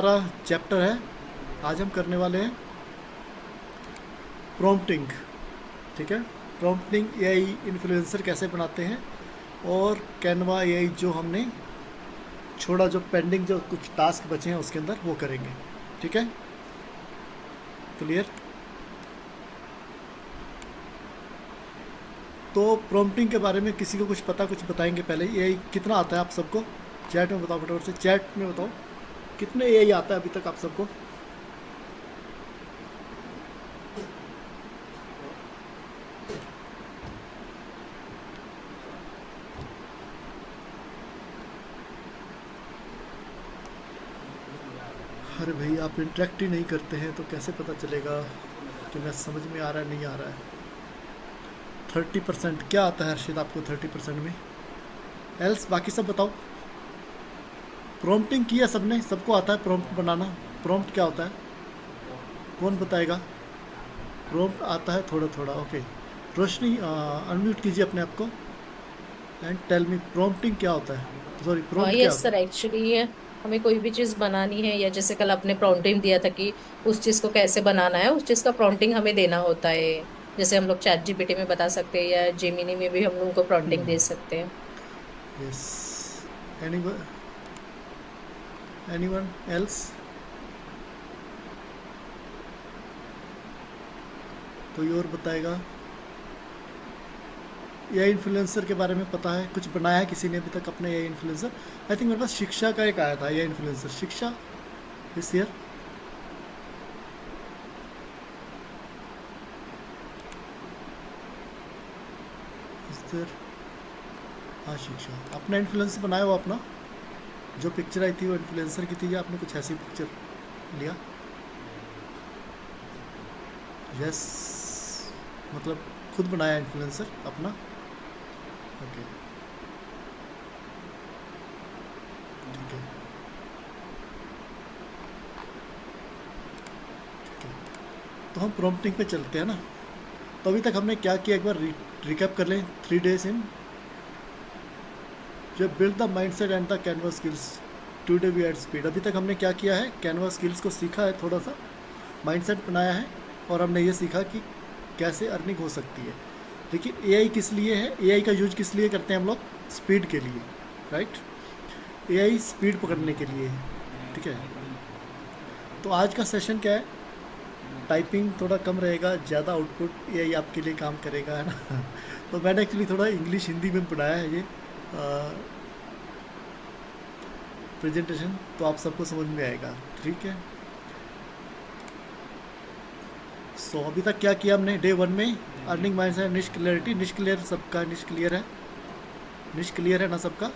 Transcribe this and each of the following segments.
हमारा चैप्टर है, आज हम करने वाले हैं प्रॉम्प्टिंग। ठीक है, प्रॉम्प्टिंग एआई इन्फ्लुएंसर कैसे बनाते हैं, और कैनवा एआई जो हमने छोड़ा, जो पेंडिंग जो कुछ टास्क बचे हैं उसके अंदर वो करेंगे। ठीक है, क्लियर। तो प्रॉम्प्टिंग के बारे में किसी को कुछ पता, कुछ बताएंगे पहले। एआई कितना आता है आप सबको? चैट में बताओ, फटाफट से चैट में बताओ कितने एआई आता है अभी तक आप सबको। अरे भाई, आप इंटरेक्ट ही नहीं करते हैं तो कैसे पता चलेगा कि मैं समझ में आ रहा है नहीं आ रहा है। 30% क्या आता है हर्षित आपको 30% में? एल्स बाकी सब बताओ। प्रॉम्प्टिंग किया सबने, सबको आता है प्रॉम्प्ट बनाना? प्रॉम्प्ट क्या होता है, कौन बताएगा? प्रॉम्प्ट आता है थोड़ा थोड़ा, ओके। रोशनी अनम्यूट कीजिए अपने आप को एंड टेल मी प्रॉम्प्टिंग क्या होता है, सॉरी प्रॉम्प्ट क्या यस होता सर, एक्चुअली ये हमें कोई भी चीज बनानी है, या जैसे कल आपने प्रॉम्प्टिंग दिया था कि उस चीज को कैसे बनाना है, उस चीज का प्रॉम्प्टिंग हमें देना होता है। जैसे हम लोग चैट जीपीटी में बता सकते हैं, या जेमिनी में भी हम लोगों को प्रॉम्प्टिंग दे सकते हैं। है? Yes, anyone else? कोई और बताएगा? एआई इन्फ्लुएंसर के बारे में पता है, कुछ बनाया है किसी ने अभी तक अपने एआई इन्फ्लुएंसर? आई थिंक मेरे पास शिक्षा का एक आया था एआई इन्फ्लुएंसर, शिक्षा इस ईयर। इस ईयर, हाँ शिक्षा। अपना इन्फ्लुएंसर बनाया हो अपना? जो पिक्चर आई थी वो इन्फ्लुएंसर की थी, या आपने कुछ ऐसी पिक्चर लिया? यस, मतलब खुद बनाया इन्फ्लुएंसर अपना? ओके, ठीक है, ठीक है। तो हम प्रॉम्प्टिंग पे चलते हैं ना। तो अभी तक हमने क्या किया, एक बार रिकैप कर लें। 3 days इन जो build the mindset and the Canva skills, today we at speed. अभी तक हमने क्या किया है, कैनवा स्किल्स को सीखा है, थोड़ा सा माइंडसेट बनाया है, और हमने ये सीखा कि कैसे अर्निंग हो सकती है। लेकिन एआई किस लिए है, एआई का यूज किस लिए करते हैं हम लोग? स्पीड के लिए, राइट। एआई स्पीड पकड़ने के लिए है, ठीक है। तो आज का सेशन क्या है, टाइपिंग थोड़ा कम रहेगा, ज़्यादा आउटपुट एआई आपके लिए काम करेगा, है ना। तो मैंने एक्चुअली थोड़ा इंग्लिश हिंदी में बनाया है ये प्रेजेंटेशन, तो आप सबको समझ में आएगा, ठीक है। सो अभी तक क्या किया हमने डे 1 में? अर्निंग माइंड है, निश क्लियरिटी, निश क्लियर सबका, निश क्लियर है, निश क्लियर है ना सबका,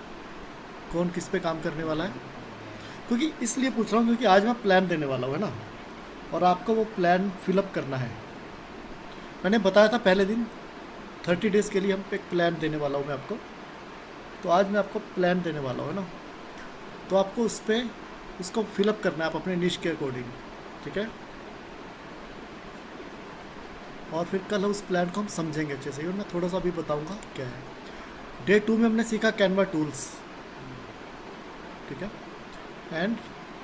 कौन किस पे काम करने वाला है? क्योंकि इसलिए पूछ रहा हूँ क्योंकि आज मैं प्लान देने वाला हूँ, है ना, और आपको वो प्लान फिलअप करना है। मैंने बताया था पहले दिन 30 days के लिए हम एक प्लान देने वाला हूँ मैं आपको। तो आज मैं आपको प्लान देने वाला हूँ, है ना। तो आपको उस पर उसको फिलअप करना है आप अपने निश के अकॉर्डिंग, ठीक है। और फिर कल उस प्लान को हम समझेंगे अच्छे से, और मैं थोड़ा सा अभी बताऊंगा क्या है। डे 2 में हमने सीखा कैनवा टूल्स, ठीक है, and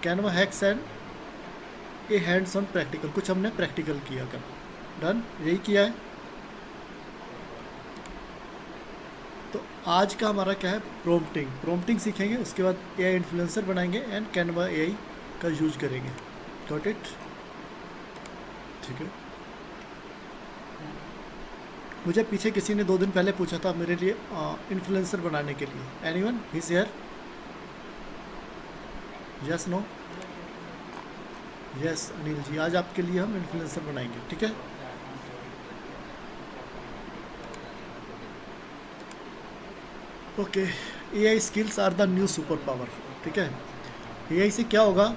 Canva hacks and A hands on practical, कुछ हमने प्रैक्टिकल किया कल, डन, यही किया है। तो आज का हमारा क्या है, प्रॉम्प्टिंग। प्रॉम्प्टिंग सीखेंगे, उसके बाद एआई इन्फ्लुएंसर बनाएंगे एंड कैनवा एआई का यूज करेंगे। गॉट इट, ठीक है। मुझे पीछे किसी ने 2 दिन पहले पूछा था मेरे लिए इन्फ्लुएंसर बनाने के लिए। Anyone is here? Yes, no? Yes Anil ji, आज आपके लिए हम इन्फ्लुएंसर बनाएंगे, ठीक है। Okay, AI skills are the new super power, ठीक है। एआई से क्या होगा,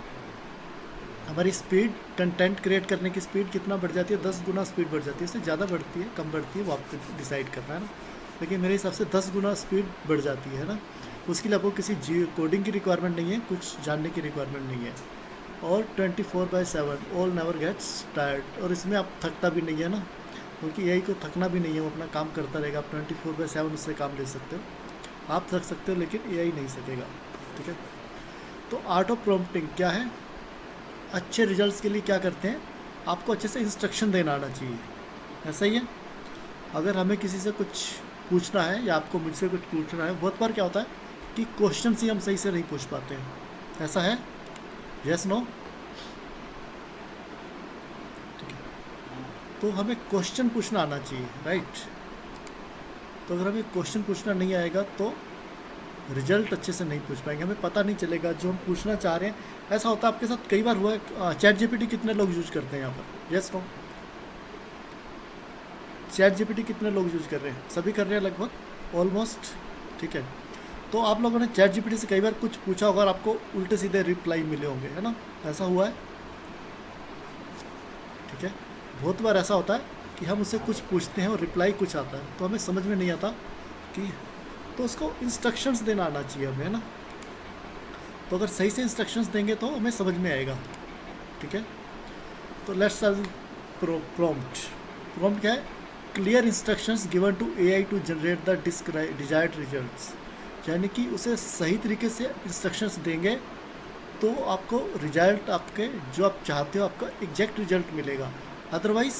हमारी स्पीड, कंटेंट क्रिएट करने की स्पीड कितना बढ़ जाती है? 10 गुना स्पीड बढ़ जाती है। इससे ज़्यादा बढ़ती है, कम बढ़ती है, वो आपको डिसाइड करना है ना। लेकिन मेरे हिसाब से 10 गुना स्पीड बढ़ जाती है ना। उसके लिए आपको किसी कोडिंग की रिक्वायरमेंट नहीं है, कुछ जानने की रिक्वायरमेंट नहीं है। और 24/7 ऑल नेवर गेट्स टायर्ड, और इसमें आप थकता भी नहीं है ना, क्योंकि एआई को थकना भी नहीं है, वो अपना काम करता रहेगा। आप 24/7 उससे काम ले सकते हो। आप थक सकते हो लेकिन एआई नहीं सकेगा, ठीक है। तो आर्ट ऑफ प्रॉम्प्टिंग क्या है? अच्छे रिजल्ट्स के लिए क्या करते हैं, आपको अच्छे से इंस्ट्रक्शन देना आना चाहिए। ऐसा ही है, अगर हमें किसी से कुछ पूछना है या आपको मुझसे कुछ पूछना है, बहुत बार क्या होता है कि क्वेश्चन ही हम सही से नहीं पूछ पाते हैं। ऐसा है, यस नो? ठीक है, तो हमें क्वेश्चन पूछना आना चाहिए, राइट? तो अगर हमें क्वेश्चन पूछना नहीं आएगा तो रिजल्ट अच्छे से नहीं पूछ पाएंगे, हमें पता नहीं चलेगा जो हम पूछना चाह रहे हैं। ऐसा होता है आपके साथ कई बार हुआ है। चैट जीपीटी कितने लोग यूज करते हैं यहाँ पर, यस नो? चैट जीपीटी कितने लोग यूज कर रहे हैं? सभी कर रहे हैं लगभग, ऑलमोस्ट। ठीक है, तो आप लोगों ने चैट जीपीटी से कई बार कुछ पूछा होगा और आपको उल्टे सीधे रिप्लाई मिले होंगे, है ना? ऐसा हुआ है, ठीक है। बहुत बार ऐसा होता है कि हम उससे कुछ पूछते हैं और रिप्लाई कुछ आता है, तो हमें समझ में नहीं आता कि, तो उसको इंस्ट्रक्शंस देना आना चाहिए हमें, है ना? तो अगर सही से इंस्ट्रक्शंस देंगे तो हमें समझ में आएगा, ठीक है। तो लेट्स स्टार्ट प्रॉम्प्ट। प्रॉम्प्ट क्या है? Clear instructions given to AI to generate the desired results. यानी कि उसे सही तरीके से इंस्ट्रक्शंस देंगे तो आपको रिजल्ट, आपके जो आप चाहते हो, आपका एग्जैक्ट रिजल्ट मिलेगा। अदरवाइज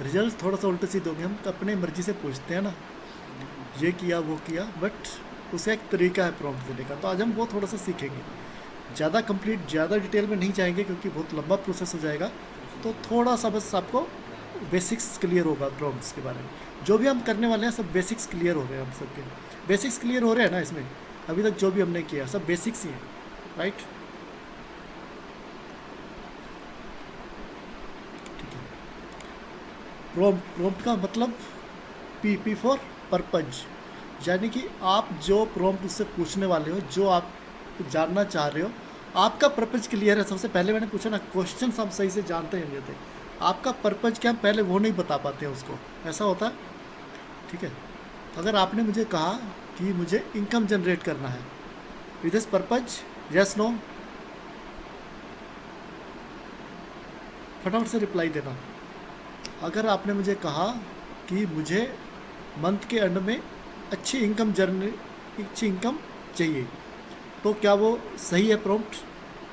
रिजल्ट थोड़ा सा उल्टे सीधे होंगे। हम अपने मर्जी से पूछते हैं ना, ये किया वो किया, बट उसका एक तरीका है प्रॉम्प्ट देने का। तो आज हम वो थोड़ा सा सीखेंगे, ज़्यादा कंप्लीट, ज़्यादा डिटेल में नहीं जाएंगे क्योंकि बहुत लंबा प्रोसेस हो जाएगा। तो थोड़ा सा बस आपको बेसिक्स क्लियर होगा प्रॉम्प्ट्स के बारे में। जो भी हम करने वाले हैं सब बेसिक्स क्लियर हो रहे हैं, हम सबके बेसिक्स क्लियर हो रहे हैं ना इसमें। अभी तक जो भी हमने किया सब बेसिक्स ही हैं, राइट? ठीक है, प्रॉम्प्ट का मतलब पी फॉर पर्पज। यानी कि आप जो प्रॉम्प्ट उससे पूछने वाले हो, जो आप जानना चाह रहे हो, आपका पर्पज क्लियर है। सबसे पहले मैंने पूछा ना, क्वेश्चन हम सही से जानते हैं नहीं थे, आपका पर्पज क्या, पहले वो नहीं बता पाते हैं उसको। ऐसा होता है, ठीक है। अगर आपने मुझे कहा कि मुझे इनकम जनरेट करना है with this purpose, yes no? फटाफट से रिप्लाई देना। अगर आपने मुझे कहा कि मुझे मंथ के एंड में अच्छी इनकम चाहिए, तो क्या वो सही है प्रॉम्प्ट,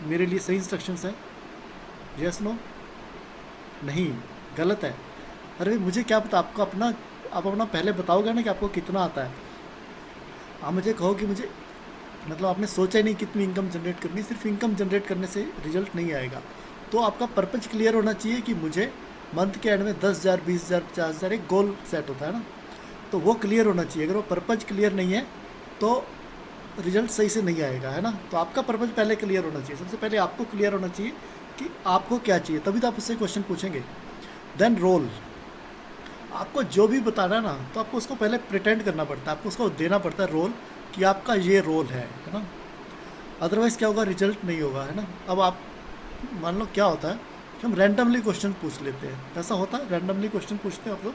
मेरे लिए सही इंस्ट्रक्शंस है? Yes no? नहीं, गलत है। अरे मुझे क्या पता, आपको अपना, आप अपना पहले बताओगे ना कि आपको कितना आता है। आप मुझे कहो कि मुझे, मतलब आपने सोचा ही नहीं कितनी इनकम जनरेट करनी। सिर्फ इनकम जनरेट करने से रिजल्ट नहीं आएगा। तो आपका पर्पज क्लियर होना चाहिए कि मुझे मंथ के एंड में 10,000, 20,000, 50,000 एक गोल सेट होता है ना, तो वो क्लियर होना चाहिए। अगर वो पर्पज क्लियर नहीं है तो रिजल्ट सही से नहीं आएगा, है ना? तो आपका पर्पज पहले क्लियर होना चाहिए। सबसे पहले आपको क्लियर होना चाहिए कि आपको क्या चाहिए, तभी तो आप उससे क्वेश्चन पूछेंगे। देन रोल, आपको जो भी बताना है ना, तो आपको उसको पहले प्रिटेंड करना पड़ता है, आपको उसको देना पड़ता है रोल, कि आपका ये रोल है ना? अदरवाइज़ क्या होगा, रिजल्ट नहीं होगा, है ना? अब आप मान लो क्या होता है कि हम रैंडमली क्वेश्चन पूछ लेते हैं। ऐसा होता है, रैंडमली क्वेश्चन पूछते हैं आप लोग,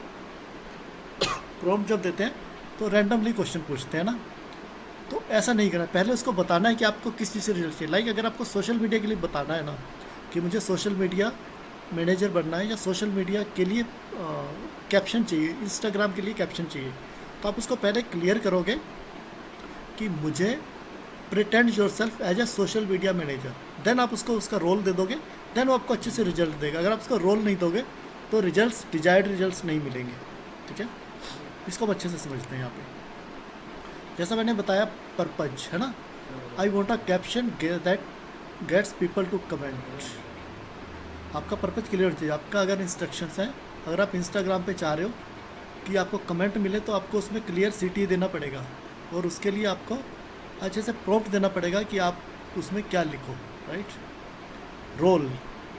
प्रॉम्प्ट जब देते हैं तो रैंडमली क्वेश्चन पूछते हैं ना। तो ऐसा नहीं करना, पहले उसको बताना है कि आपको किस चीज़ से रिजल्ट चाहिए। लाइक अगर आपको सोशल मीडिया के लिए बताना है ना कि मुझे सोशल मीडिया मैनेजर बनना है, या सोशल मीडिया के लिए कैप्शन चाहिए, इंस्टाग्राम के लिए कैप्शन चाहिए, तो आप उसको पहले क्लियर करोगे कि मुझे pretend yourself as a social media manager. Then आप उसको उसका रोल दे दोगे, देन वो आपको अच्छे से रिजल्ट देगा। अगर आप उसका रोल नहीं दोगे तो रिजल्ट्स, डिजायर्ड रिजल्ट्स नहीं मिलेंगे, ठीक है? इसको हम अच्छे से समझते हैं यहाँ पे। जैसा मैंने बताया पर्पज, है ना? I want a caption that gets people to comment. आपका पर्पज क्लियर होना चाहिए। आपका अगर इंस्ट्रक्शंस हैं, अगर आप इंस्टाग्राम पे चाह रहे हो कि आपको कमेंट मिले, तो आपको उसमें क्लियर सिटी देना पड़ेगा, और उसके लिए आपको अच्छे से प्रॉम्प्ट देना पड़ेगा कि आप उसमें क्या लिखो, right? Role,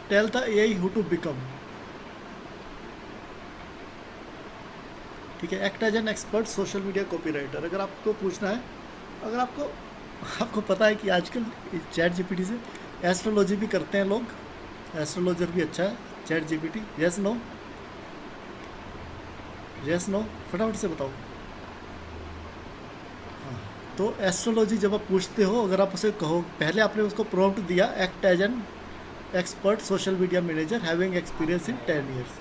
tell the AI who to become, ठीक है। Act as an expert social media copywriter. अगर आपको पूछना है, अगर आपको पता है कि आजकल चैट जीपीटी से एस्ट्रोलॉजी भी करते हैं लोग, एस्ट्रोलॉजर भी अच्छा है ChatGPT, yes no? Yes no? फटाफट से बताओ। हाँ, तो एस्ट्रोलॉजी जब आप पूछते हो, अगर आप उसे कहो, पहले आपने उसको प्रॉम्प्ट दिया, act as an expert social media manager having experience in 10 years,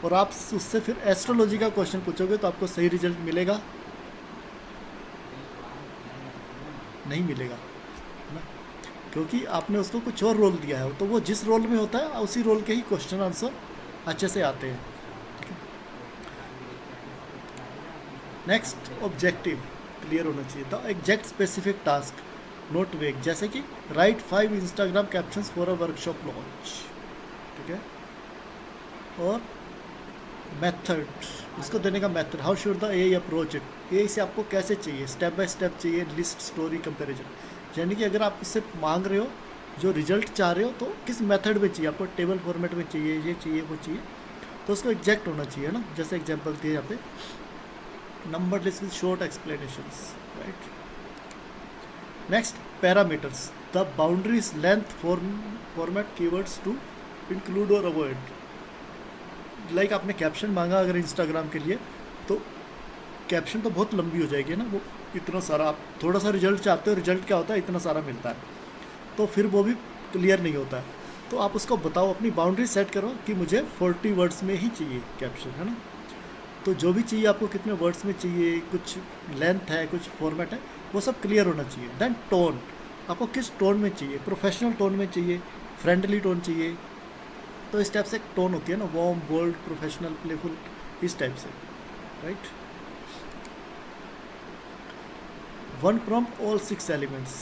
और आप उससे फिर एस्ट्रोलॉजी का क्वेश्चन पूछोगे, तो आपको सही रिजल्ट मिलेगा? नहीं मिलेगा, है ना? क्योंकि आपने उसको कुछ और रोल दिया है, तो वो जिस रोल में होता है उसी रोल के ही क्वेश्चन आंसर अच्छे से आते हैं। नेक्स्ट, ऑब्जेक्टिव क्लियर होना चाहिए था, exact specific task, note vague, जैसे कि write 5 Instagram captions for a workshop launch, ठीक है। और मेथड, उसको देने का method, how should they approach it, A से आपको कैसे चाहिए, स्टेप बाय स्टेप चाहिए, लिस्ट, स्टोरी, कंपैरिजन। यानी कि अगर आप उससे मांग रहे हो, जो रिजल्ट चाह रहे हो, तो किस मेथड में चाहिए आपको, टेबल फॉर्मेट में चाहिए, ये चाहिए, वो चाहिए, तो उसको एग्जैक्ट होना चाहिए ना। जैसे एग्जाम्पल दिए यहाँ पे, number list with short explanations, right. Next, parameters, the boundaries, length, format, keywords to include और अवॉइड। लाइक आपने कैप्शन मांगा अगर इंस्टाग्राम के लिए, तो कैप्शन तो बहुत लंबी हो जाएगी ना, वो इतना सारा, आप थोड़ा सा रिजल्ट चाहते हो, रिजल्ट क्या होता है, इतना सारा मिलता है, तो फिर वो भी क्लियर नहीं होता है। तो आप उसको बताओ, अपनी बाउंड्री सेट करो कि मुझे 40 वर्ड्स में ही चाहिए कैप्शन, है ना। तो जो भी चाहिए आपको, कितने वर्ड्स में चाहिए, कुछ लेंथ है, कुछ फॉर्मेट है, वो सब क्लियर होना चाहिए। देन टोन, आपको किस टोन में चाहिए, प्रोफेशनल टोन में चाहिए, फ्रेंडली टोन चाहिए, तो इस टाइप से टोन होती है ना, वार्म, बोल्ड, प्रोफेशनल, प्लेफुल, इस टाइप से, right. One prompt all 6 elements,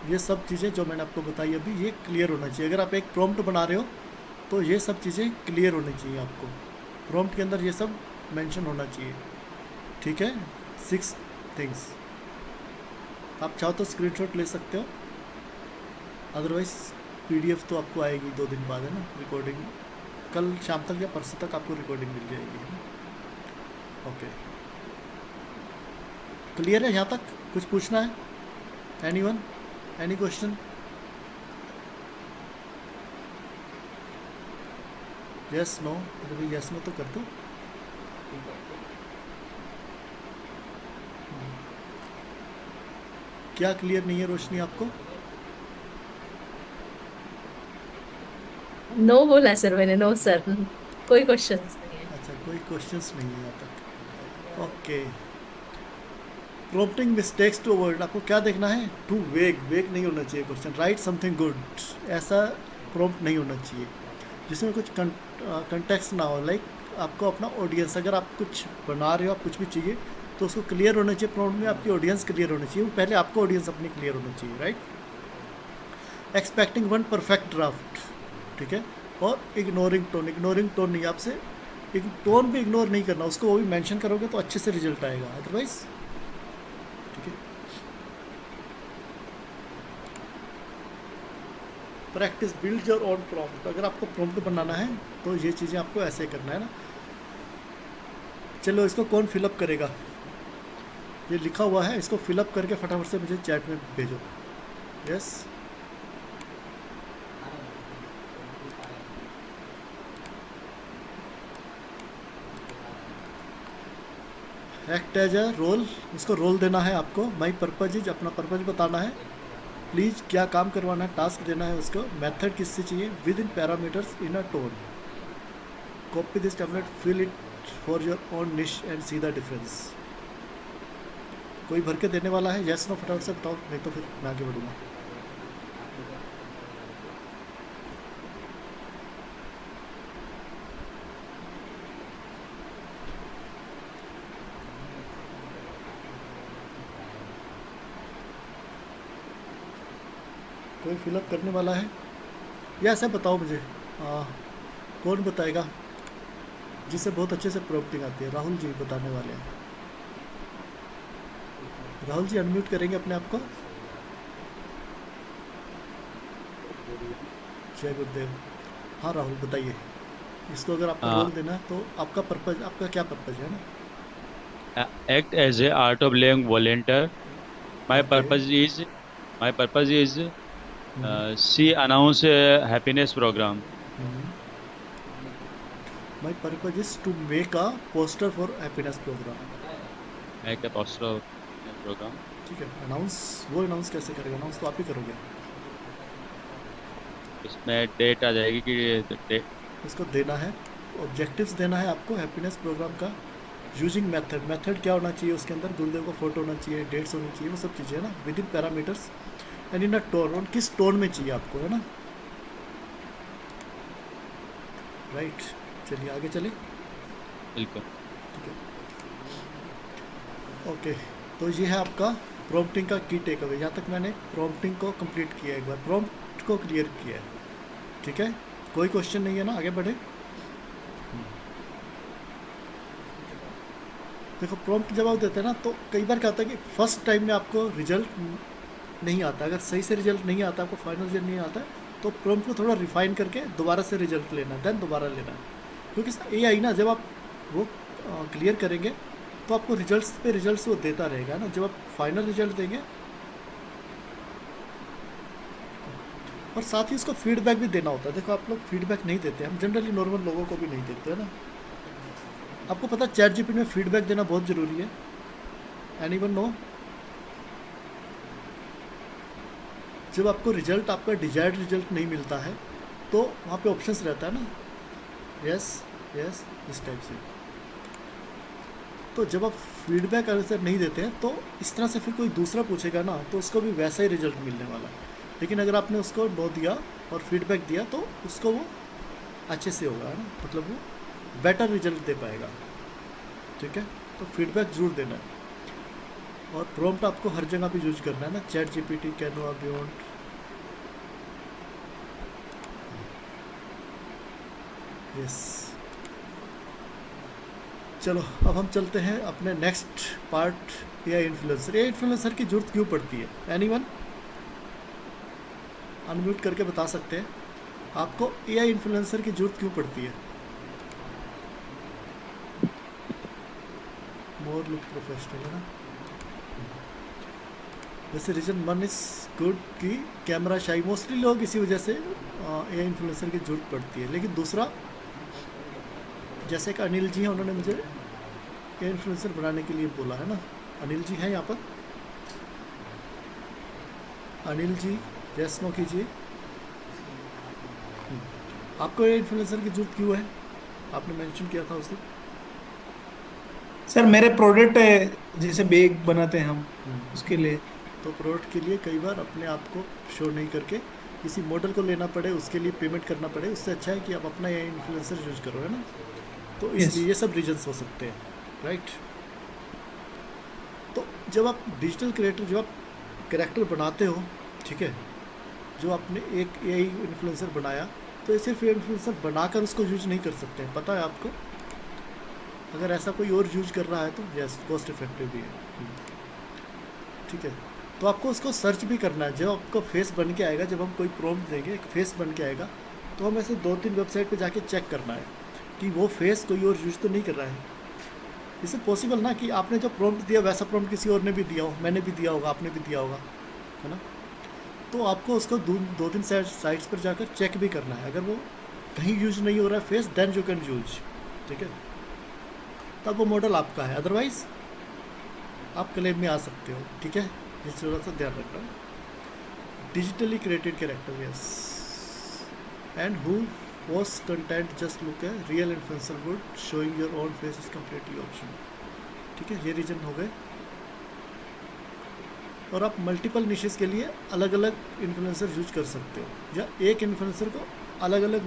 ये सब चीज़ें जो मैंने आपको बताई अभी, ये क्लियर होना चाहिए। अगर आप एक प्रॉम्प्ट बना रहे हो तो ये सब चीज़ें क्लियर होनी चाहिए आपको, प्रॉम्प्ट के अंदर ये सब मेंशन होना चाहिए, ठीक है। 6 थिंग्स, आप चाहो तो स्क्रीनशॉट ले सकते हो, अदरवाइज़ पीडीएफ तो आपको आएगी 2 दिन बाद, है ना, रिकॉर्डिंग कल शाम तक या परसों तक आपको रिकॉर्डिंग मिल जाएगी, है ना। ओके, क्लियर है यहाँ तक? कुछ पूछना है? Anyone, any question? Yes no, अरे भाई यस नो तो कर दो। क्या क्लियर नहीं है रोशनी आपको? नो बोला सर मैंने, नो सर, कोई क्वेश्चंस नहीं है। अच्छा, कोई क्वेश्चंस नहीं है यहाँ तक, okay. Prompting mistakes to avoid, आपको क्या देखना है, टू वेग, वेग नहीं होना चाहिए क्वेश्चन, राइट समथिंग गुड, ऐसा प्रॉम्प्ट नहीं होना चाहिए जिसमें कुछ कंटेक्स्ट ना हो। लाइक आपको अपना ऑडियंस, अगर आप कुछ बना रहे हो, आप कुछ भी चाहिए, तो उसको क्लियर होना चाहिए, प्रॉम्प्ट में आपकी ऑडियंस क्लियर होनी चाहिए, पहले आपको ऑडियंस अपनी क्लियर होना चाहिए, right. Expecting one perfect draft, ठीक है। और इग्नोरिंग टोन, इग्नोरिंग टोन नहीं, आपसे एक टोन भी इग्नोर नहीं करना, उसको वो भी मेंशन करोगे तो अच्छे से रिजल्ट आएगा, अदरवाइज, ठीक है। Practice, build your own prompt, अगर आपको प्रॉम्प्ट बनाना है तो ये चीज़ें आपको ऐसे करना है ना। चलो, इसको कौन फिलअप करेगा, ये लिखा हुआ है, इसको फिलअप करके फटाफट से मुझे चैट में भेजो। Yes, act as a role, इसको रोल देना है आपको। माई पर्पज इज, अपना पर्पज बताना है। प्लीज़, क्या काम करवाना है, टास्क देना है उसको। मेथड किससे चाहिए, within parameters in a tone. Copy this template, fill it for your own niche and see the difference. कोई भर के देने वाला है? यस नो फटाफट से बताओ, नहीं तो फिर मैं आगे बढ़ूँगा। कोई फिलअप करने वाला है या ऐसा बताओ मुझे, कौन बताएगा जिससे बहुत अच्छे से प्रॉम्प्टिंग आती है? राहुल जी बताने वाले हैं। राहुल जी अनम्यूट करेंगे अपने आप को। जय गुरुदेव। हाँ राहुल बताइए, इसको अगर आपको रोल देना है तो आपका पर्पज, आपका क्या पर्पज है ना? Act as a art of living volunteer. My okay. purpose is my purpose is she announce a happiness program. My purpose is to make a poster for happiness program. Make a poster of happiness program. ठीक है, announce, वो announce कैसे करेगा? Announce तो आप ही करोगे। उसमें date आ जाएगी कि date, इसको देना है, ऑब्जेक्टिव्स देना है आपको हैप्पीनेस प्रोग्राम का। यूजिंग मेथड, मेथड क्या होना चाहिए उसके अंदर? गुरुदेव का फोटो होना चाहिए, डेट्स होनी चाहिए, वो सब चीज़ें है ना, with in parameters and in a tone, और किस टोन में चाहिए आपको, है ना, राइट। चलिए आगे चले। बिल्कुल। ठीक है, ओके। तो ये है आपका प्रॉम्प्टिंग का की टेक अवे। यहाँ तक मैंने प्रॉम्प्टिंग को कंप्लीट किया है, एक बार प्रॉम्प्ट को क्लियर किया है। ठीक है, कोई क्वेश्चन नहीं है ना, आगे बढ़े। देखो प्रॉम्प्ट जब आप देते हैं ना, तो कई बार क्या होता है कि फर्स्ट टाइम में आपको रिजल्ट नहीं आता। अगर सही से रिजल्ट नहीं आता, आपको फाइनल रिजल्ट नहीं आता, तो प्रॉम्प्ट को थोड़ा रिफाइन करके दोबारा से रिजल्ट लेना, देन दोबारा लेना है। क्योंकि एआई ना जब आप वो क्लियर करेंगे तो आपको रिजल्ट्स पे रिजल्ट्स वो देता रहेगा ना। जब आप फाइनल रिजल्ट देंगे, और साथ ही उसको फीडबैक भी देना होता है। देखो आप लोग फीडबैक नहीं देते, हम जनरली नॉर्मल लोगों को भी नहीं देते है ना। आपको पता है चैट जीपीटी में फीडबैक देना बहुत ज़रूरी है। Anyone no? जब आपको रिजल्ट, आपका डिजायर्ड रिजल्ट नहीं मिलता है, तो वहाँ पे ऑप्शंस रहता है ना, यस यस, इस टाइप से। तो जब आप फीडबैक आंसर नहीं देते हैं, तो इस तरह से फिर कोई दूसरा पूछेगा ना, तो उसको भी वैसा ही रिजल्ट मिलने वाला है। लेकिन अगर आपने उसको नो दिया और फीडबैक दिया, तो उसको वो अच्छे से होगा, है ना, मतलब वो बेटर रिजल्ट दे पाएगा। ठीक है, तो फीडबैक ज़रूर देना है। और प्रॉम्प्ट आपको हर जगह पे यूज करना है ना, chat GPT, Canva, beyond. Yes, चलो अब हम चलते हैं अपने next part, AI influencer. AI influencer की जरूरत क्यों पड़ती है? एनीवन अनम्यूट करके बता सकते हैं, आपको एआई इन्फ्लुएंसर की जरूरत क्यों पड़ती है? मोर लुक प्रोफेशनल, है ना। जैसे रीजन 1 इज गुड कि कैमरा शाई, मोस्टली लोग इसी वजह से एआई इन्फ्लुएंसर की जरूरत पड़ती है। लेकिन दूसरा, जैसे कि अनिल जी हैं, उन्होंने मुझे एआई इन्फ्लुएंसर बनाने के लिए बोला है ना। अनिल जी हैं यहाँ पर, अनिल जी यस नो कीजिए। आपको एआई इन्फ्लुएंसर की जरूरत क्यों है? आपने मेंशन किया था उस दिन। सर मेरे प्रोडक्ट है, जैसे बैग बनाते हैं हम, उसके लिए। तो प्रोडक्ट के लिए कई बार अपने आप को शो नहीं करके किसी मॉडल को लेना पड़े, उसके लिए पेमेंट करना पड़े, उससे अच्छा है कि आप अपना एआई इन्फ्लुएंसर यूज करो, है ना। तो यस। इसलिए ये सब रीजन्स हो सकते हैं, राइट। तो जब आप डिजिटल क्रिएटर, जब आप कैरेक्टर बनाते हो, ठीक है, जो आपने एक एआई इन्फ्लुएंसर बनाया, तो ये सिर्फ इन्फ्लुएंसर बनाकर उसको यूज नहीं कर सकते हैं, पता है आपको। अगर ऐसा कोई और यूज कर रहा है तो यस, कॉस्ट इफेक्टिव भी है। ठीक है, तो आपको उसको सर्च भी करना है। जब आपका फेस बन के आएगा, जब हम कोई प्रॉम्प्ट देंगे, एक फेस बन के आएगा, तो हमें ऐसे 2-3 वेबसाइट पे जाके चेक करना है कि वो फेस कोई और यूज तो नहीं कर रहा है। इससे पॉसिबल ना कि आपने जो प्रॉम्प्ट दिया वैसा प्रॉम्प्ट किसी और ने भी दिया हो, मैंने भी दिया होगा, आपने भी दिया होगा, है ना। तो आपको उसको 2-3 साइट्स पर जाकर चेक भी करना है। अगर वो कहीं यूज नहीं हो रहा है face, then you can use, ठीक है, तब वो मॉडल आपका है। अदरवाइज आप क्लेम में आ सकते हो, ठीक है। इस थोड़ा सा ध्यान रखना। Digitally created character, yes, and who post content just look a real influencer would, showing your own face is completely option. ठीक है, ये रीजन हो गए। और आप मल्टीपल निशेस के लिए अलग अलग इन्फ्लुएंसर यूज कर सकते हो, या एक इन्फ्लुएंसर को अलग अलग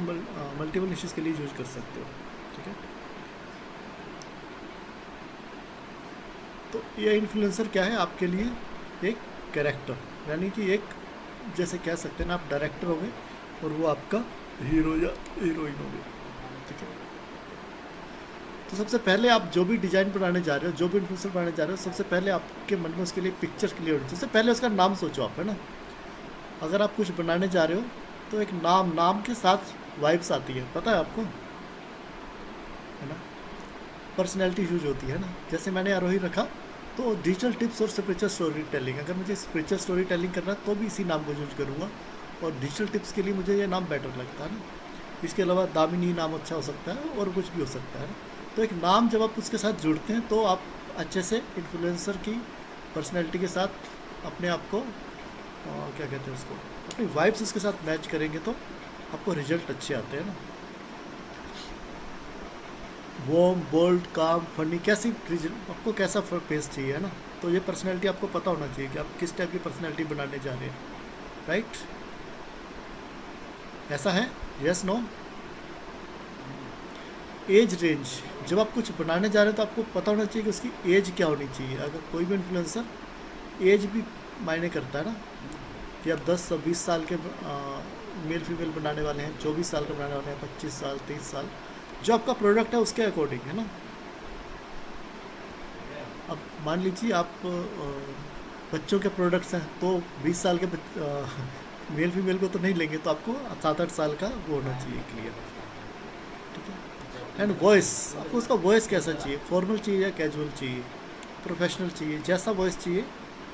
मल्टीपल निशेस के लिए यूज कर सकते हो, ठीक है। तो ये इन्फ्लुएंसर क्या है आपके लिए? एक कैरेक्टर, यानी कि एक, जैसे कह सकते हैं ना, आप डायरेक्टर हो गए और वो आपका हीरो या हीरोइन हो गए, ठीक है। तो सबसे पहले आप जो भी डिज़ाइन बनाने जा रहे हो, जो भी इन्फ्लुएंसर बनाने जा रहे हो, सबसे पहले आपके मन में उसके लिए पिक्चर क्लियर होनी चाहिए। सबसे पहले उसका नाम सोचो आप, है ना। अगर आप कुछ बनाने जा रहे हो तो एक नाम के साथ वाइब्स आती है, पता है आपको, है ना। पर्सनैलिटी यूज होती है ना। जैसे मैंने आरोही रखा, तो डिजिटल टिप्स और स्पिरिचुअल स्टोरी टेलिंग, अगर मुझे स्पिरिचुअल स्टोरी टेलिंग करना है तो भी इसी नाम को यूज करूँगा, और डिजिटल टिप्स के लिए मुझे ये नाम बेटर लगता है ना। इसके अलावा दामिनी नाम अच्छा हो सकता है, और कुछ भी हो सकता है ना। तो एक नाम जब आप उसके साथ जुड़ते हैं, तो आप अच्छे से इन्फ्लुएंसर की पर्सनैलिटी के साथ अपने आप को क्या कहते हैं उसको, अपनी वाइब्स उसके साथ मैच करेंगे, तो आपको रिजल्ट अच्छे आते हैं ना। वार्म, बोल्ड, काम, फनी, कैसी आपको कैसा फेस चाहिए, है ना। तो ये पर्सनैलिटी आपको पता होना चाहिए कि आप किस टाइप की पर्सनैलिटी बनाने जा रहे हैं, राइट? ऐसा है? Yes, no? एज रेंज, जब आप कुछ बनाने जा रहे हैं तो आपको पता होना चाहिए कि उसकी एज क्या होनी चाहिए। अगर कोई भी इन्फ्लुएंसर एज भी मायने करता है ना, कि आप 10 और 20 साल के मेल फीमेल बनाने वाले हैं, 24 साल के बनाने वाले हैं, 25 साल, 23 साल, जो आपका प्रोडक्ट है उसके अकॉर्डिंग है ना। अब मान लीजिए आप बच्चों के प्रोडक्ट्स हैं तो 20 साल के मेल फीमेल को तो नहीं लेंगे, तो आपको 7-8 साल का वो होना चाहिए क्लियर, ठीक है। एंड वॉइस, आपको उसका वॉइस कैसा चाहिए, फॉर्मल चाहिए या कैजुअल चाहिए, प्रोफेशनल चाहिए, जैसा वॉइस चाहिए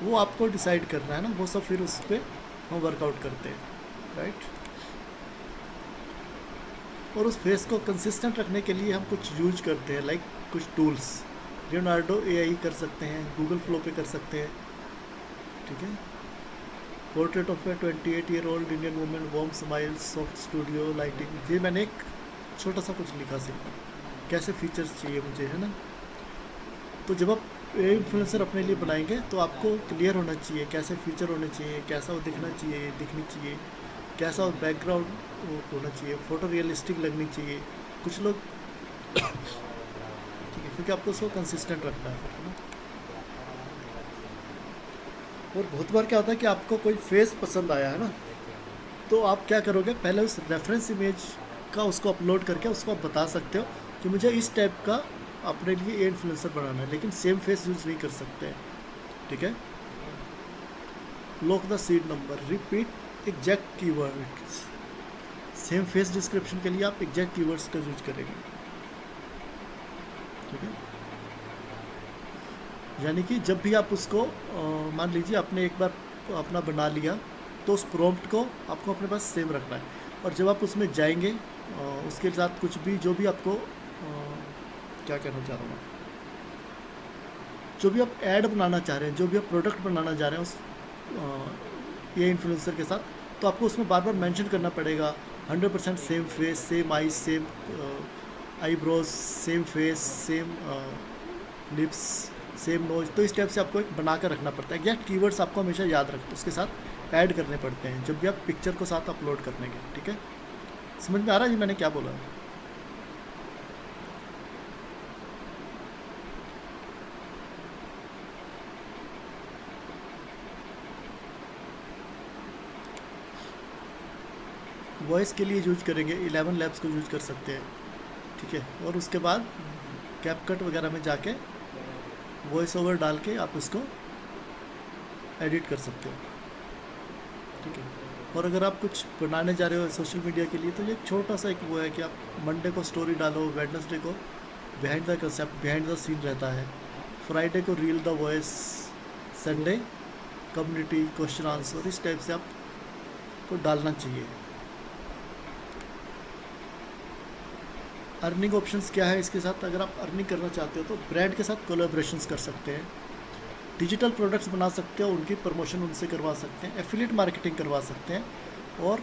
वो आपको डिसाइड करना है ना, वो सब फिर उस पर हम वर्कआउट करते हैं, राइट। और उस फेस को कंसिस्टेंट रखने के लिए हम कुछ यूज करते हैं, लाइक कुछ टूल्स, लियोनार्डो एआई कर सकते हैं, गूगल फ्लो पे कर सकते हैं, ठीक है। Portrait of A 28-year-old Indian women, warm smile, soft studio lighting, ये मैंने एक छोटा सा कुछ लिखा सिर्फ, कैसे फीचर्स चाहिए मुझे, है ना। तो जब आप इन्फ्लुएंसर अपने लिए बनाएंगे तो आपको क्लियर होना चाहिए कैसे फीचर होने चाहिए, कैसा वो दिखना चाहिए, दिखनी चाहिए, कैसा बैकग्राउंड होना चाहिए, फ़ोटो रियलिस्टिक लगनी चाहिए। कुछ लोग ठीक है, क्योंकि आपको उसको कंसिस्टेंट रखना है ना। और बहुत बार क्या होता है कि आपको कोई फेस पसंद आया है ना, तो आप क्या करोगे, पहले उस रेफरेंस इमेज का उसको अपलोड करके उसको आप बता सकते हो कि मुझे इस टाइप का अपने लिए ये इन्फ्लुएंसर बनाना है, लेकिन सेम फेस यूज़ नहीं कर सकते हैं, ठीक है। Lock the seed number, repeat exact keywords, same face description के लिए आप एग्जैक्ट कीवर्ड्स का यूज करेंगे, ठीक है। यानी कि जब भी आप उसको मान लीजिए आपने एक बार अपना बना लिया तो उस प्रॉम्प्ट को आपको अपने पास सेम रखना है, और जब आप उसमें जाएंगे उसके साथ कुछ भी जो भी आपको क्या कहना चाह रहा हूँ, जो भी आप ऐड बनाना चाह रहे हैं, जो भी आप प्रोडक्ट बनाना चाह रहे हैं उस ये इन्फ्लुएंसर के साथ, तो आपको उसमें बार बार मेंशन करना पड़ेगा 100% same face, same eyes, same eyebrows, same face, same lips, same nose. तो इस टाइप से आपको एक बना कर रखना पड़ता है। एग्जैक्ट कीवर्ड्स आपको हमेशा याद रख उसके साथ ऐड करने पड़ते हैं जब भी आप पिक्चर को साथ अपलोड करने के, ठीक है। समझ में आ रहा है जी मैंने क्या बोला है? वॉइस के लिए यूज करेंगे 11 लैब्स को यूज कर सकते हैं, ठीक है। और उसके बाद कैपकट वगैरह में जाके वॉइस ओवर डाल के आप उसको एडिट कर सकते हो, ठीक है। और अगर आप कुछ बनाने जा रहे हो सोशल मीडिया के लिए तो ये छोटा सा एक वो है कि आप मंडे को स्टोरी डालो, वेडनेसडे को behind the concept, behind the scene रहता है, फ्राइडे को reel the voice, Sunday community question answer, इस टाइप से आपको डालना चाहिए। अर्निंग ऑप्शंस क्या है इसके साथ, अगर आप अर्निंग करना चाहते हो तो ब्रांड के साथ कोलैबोरेशंस कर सकते हैं, डिजिटल प्रोडक्ट्स बना सकते हो, उनकी प्रमोशन उनसे करवा सकते हैं, एफिलिएट मार्केटिंग करवा सकते हैं, और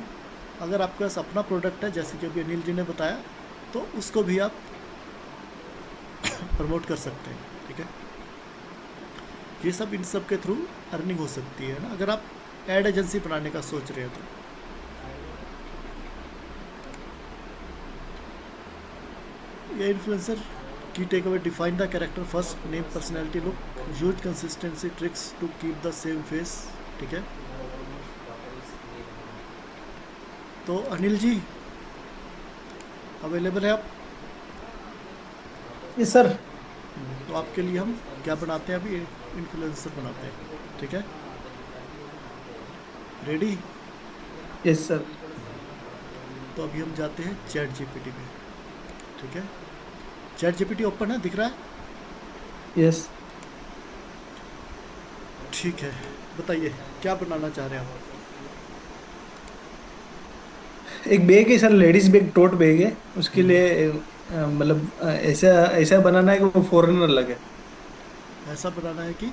अगर आपके पास अपना प्रोडक्ट है जैसे कि अभी अनिल जी ने बताया तो उसको भी आप प्रमोट कर सकते हैं, ठीक है। ये सब इन सब के थ्रू अर्निंग हो सकती है ना, अगर आप एड एजेंसी बनाने का सोच रहे हो तो। ये इन्फ्लुएंसर की take away, define the character first, name, personality, look, use consistency tricks to keep the same face, ठीक है। तो अनिल जी अवेलेबल है आप? Yes sir. तो आपके लिए हम क्या बनाते हैं, अभी इन्फ्लुएंसर बनाते हैं, ठीक है। रेडी? Yes sir. तो अभी हम जाते हैं चैट जीपीटी पे, ठीक है। चैट जीपीटी ओपन है, दिख रहा है? यस। ठीक है, बताइए क्या बनाना चाह रहे हैं आप? एक बैग है sir, ladies bag, tote bag है, उसके लिए मतलब ऐसा ऐसा बनाना है कि वो फॉरेनर लगे। ऐसा बनाना है कि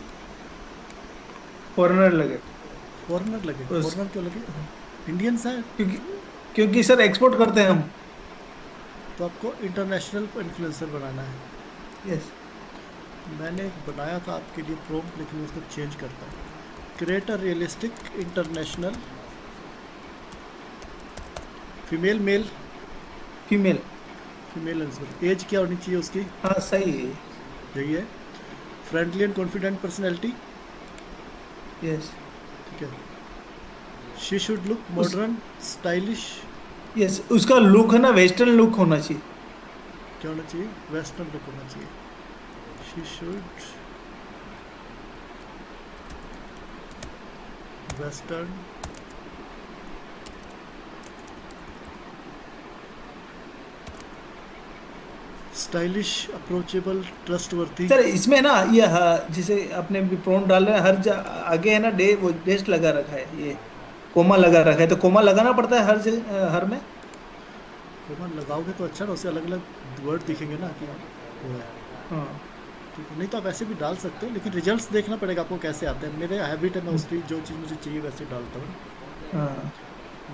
फॉरेनर लगे फॉरेनर लगे? उस फॉरेनर क्यों लगे? इंडियंस है क्योंकि क्योंकि सर एक्सपोर्ट करते हैं हम। तो आपको इंटरनेशनल इन्फ्लुएंसर बनाना है। यस। मैंने एक बनाया था आपके लिए प्रॉम्प्ट, लेकिन उसको चेंज करता हूँ। Create a realistic international female male? Female. Female answer. Age क्या होनी चाहिए उसकी? हाँ सही है। यही है। Friendly and confident personality? Yes. ठीक है। She should look us modern, stylish? Yes, उसका लुक है ना वेस्टर्न लुक होना चाहिए। क्या होना चाहिए? वेस्टर्न लुक होना चाहिए। She should western stylish, approachable, trustworthy? Sir इसमें ना ये जैसे अपने भी प्रॉन डाल रहे हैं आगे है ना वो डेस्ट लगा रखा है, ये कोमा लगा रखा है, तो कोमा लगाना पड़ता है हर जगह हर में। कोमा लगाओगे तो अच्छा ना, उससे अलग अलग वर्ड दिखेंगे ना कि वो है। हाँ। ठीक है, नहीं तो आप ऐसे भी डाल सकते हो, लेकिन रिजल्ट्स देखना पड़ेगा आपको कैसे आते हैं। मेरे हैबिट है, मैं उसकी जो चीज़ मुझे चाहिए वैसे डालता हूँ। हाँ।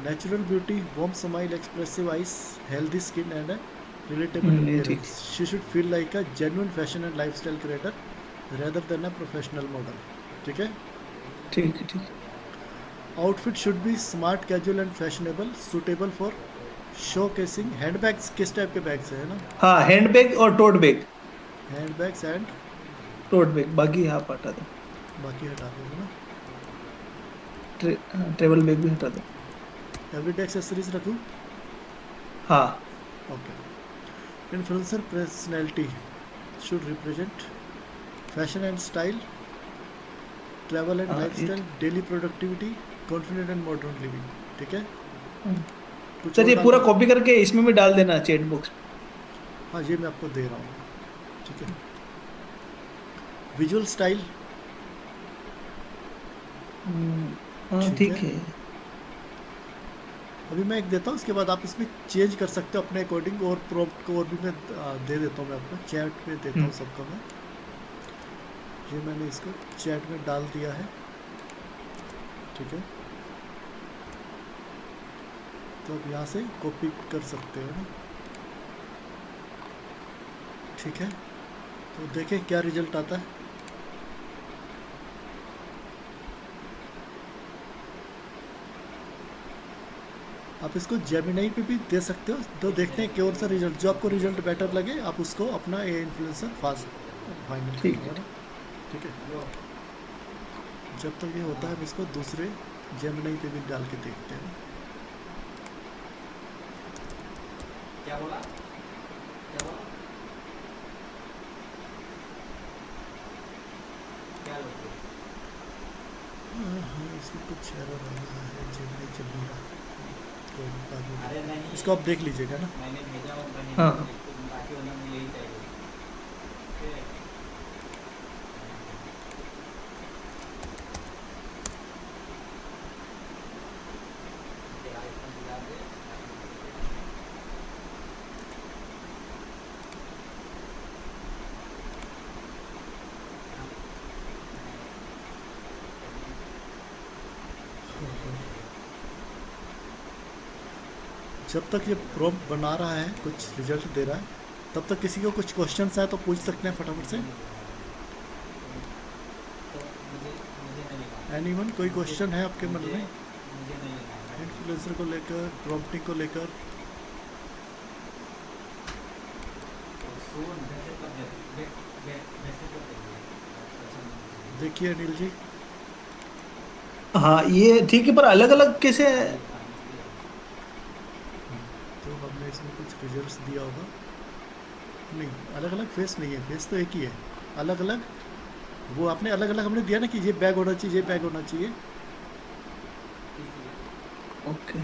Natural beauty, warm smile, expressive eyes, healthy skin and relatable ये ठीक appearance. She should feel like a genuine fashion and lifestyle creator rather than a professional model. ठीक है। ठीक है। ठीक। Outfit should be smart, casual and fashionable, suitable for showcasing. Hand bags किस type के bags है ना? हाँ हैंड बैग और tote bag. Hand bags and tote bag बाकी आप हटा दो। बाकी हटा दोगे ना? ट्रेवल बैग भी हटा दो। एवरीडे एक्सेसरीज रखूँ? हाँ। Okay. Influencer personality should represent fashion and style, travel and हाँ lifestyle, daily productivity, confident and modern living. ठीक है। कुछ सर और ये डाल पूरा दो? कॉपी करके इसमें भी डाल देना चैट बॉक्स में। हाँ, ये मैं आपको दे रहा हूँ। ठीक है। Visual style? हाँ ठीक ठीक है। है। अभी मैं एक देता हूँ, उसके बाद आप इसमें चेंज कर सकते हो अपने अकॉर्डिंग, और प्रॉम्प्ट को और भी मैं दे देता हूँ, मैं आपको चैट में देता हूँ सबका मैं। ये मैंने इसको चैट में डाल दिया है। ठीक है। तो अब यहाँ से कॉपी कर सकते हो ना? ठीक है। तो देखें क्या रिजल्ट आता है। आप इसको जेमिनाई पे भी दे सकते हो, तो देखते हैं कौन सा रिजल्ट, जो आपको रिजल्ट बेटर लगे आप उसको अपना ए इन्फ्लुएंसर फास्ट फाइनल ठीक करेंगे है। ना? ठीक है। जब तक ये होता है हम इसको दूसरे जेमिनाई पे भी डाल के देखते हैं। क्या बोला? क्या बोला? क्या बोला? हाँ, इसमें कुछ एरर आ रहा है, जेमिनाई चल नहीं रहा। कोई नहीं, बाद में अरे नहीं, इसको आप देख लीजिएगा ना। मैंने भेजा और मैंने हाँ। बाकी वाला में यही चाहिए। ठीक है। तेरा आईफोन दिला दे। जब तक ये प्रॉम्प्ट बना रहा है, कुछ रिजल्ट दे रहा है, तब तक किसी को कुछ क्वेश्चंस है तो पूछ सकते हैं फटाफट से। तो मुझे नहीं लिखा। एनीवन, कोई क्वेश्चन है आपके मन में मुझे नहीं लिखा है। इन्फ्लुएंसर को लेकर, प्रॉम्प्टिंग को लेकर? तो सुन मैसेज कर दे। मैसेज कर दे। अच्छा नहीं। देखिए अनिल जी, हाँ ये ठीक है, पर अलग अलग कैसे? तो हमने इसमें कुछ रिजल्ट्स दिया होगा। नहीं, अलग अलग फेस नहीं है, फेस तो एक ही है। अलग अलग वो आपने अलग अलग हमने दिया ना कि ये बैग होना चाहिए, ये बैग होना चाहिए। ओके।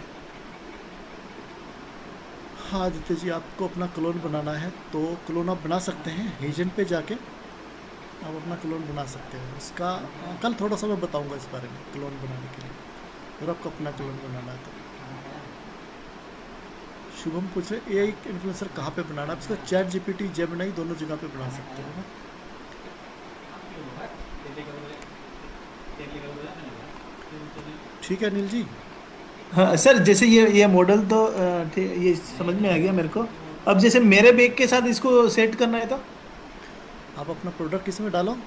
हाँ आदित्य जी, आपको अपना क्लोन बनाना है तो क्लोन आप बना सकते हैं, एजेंट पे जाके आप अपना क्लोन बना सकते हैं। इसका कल थोड़ा सा मैं बताऊंगा इस बारे में, क्लोन बनाने के लिए, और आपको अपना क्लोन बनाना है तो। शुभम पूछ रहे एआई इन्फ्लुएंसर कहाँ पे बनाना है? आप इसको चैट जीपीटी, जेमिनाई दोनों जगह पे बना सकते हो ना। ठीक है अनिल जी। हाँ सर, जैसे ये मॉडल तो ठीक, ये समझ में आ गया मेरे को। अब जैसे मेरे बैग के साथ इसको सेट करना है तो? आप अपना प्रोडक्ट इसमें डालो,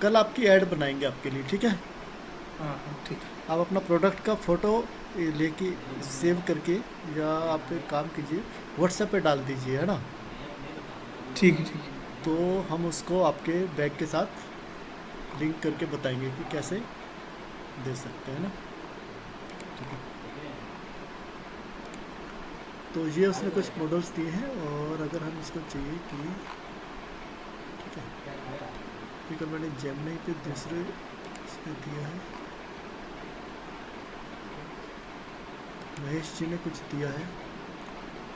कल आपकी ऐड बनाएंगे आपके लिए। ठीक है। हाँ हाँ ठीक है। आप अपना प्रोडक्ट का फ़ोटो ये लेके सेव करके, या आप एक काम कीजिए व्हाट्सएप पे डाल दीजिए, है ना। ठीक है, ठीक है। तो हम उसको आपके बैग के साथ लिंक करके बताएंगे कि कैसे दे सकते हैं ना। ठीक है, तो ये उसने कुछ मॉडल्स दिए हैं, और अगर हम इसको चाहिए कि, ठीक है, एक मैंने जेमिनी पे दूसरे इसमें दिया है, महेश जी ने कुछ दिया है।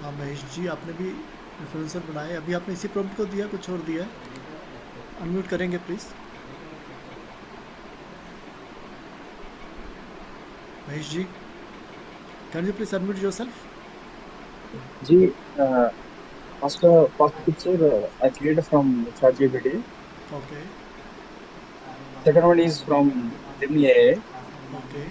हाँ महेश जी, आपने भी इन्फ्लुएंसर बनाया है, अभी आपने इसी प्रॉम्प्ट को दिया, कुछ और दिया है। अनम्यूट करेंगे please Mahesh ji, can you please unmute yourself. जी first picture I created from ChatGPT. Okay Second one is from Gemini AI. Okay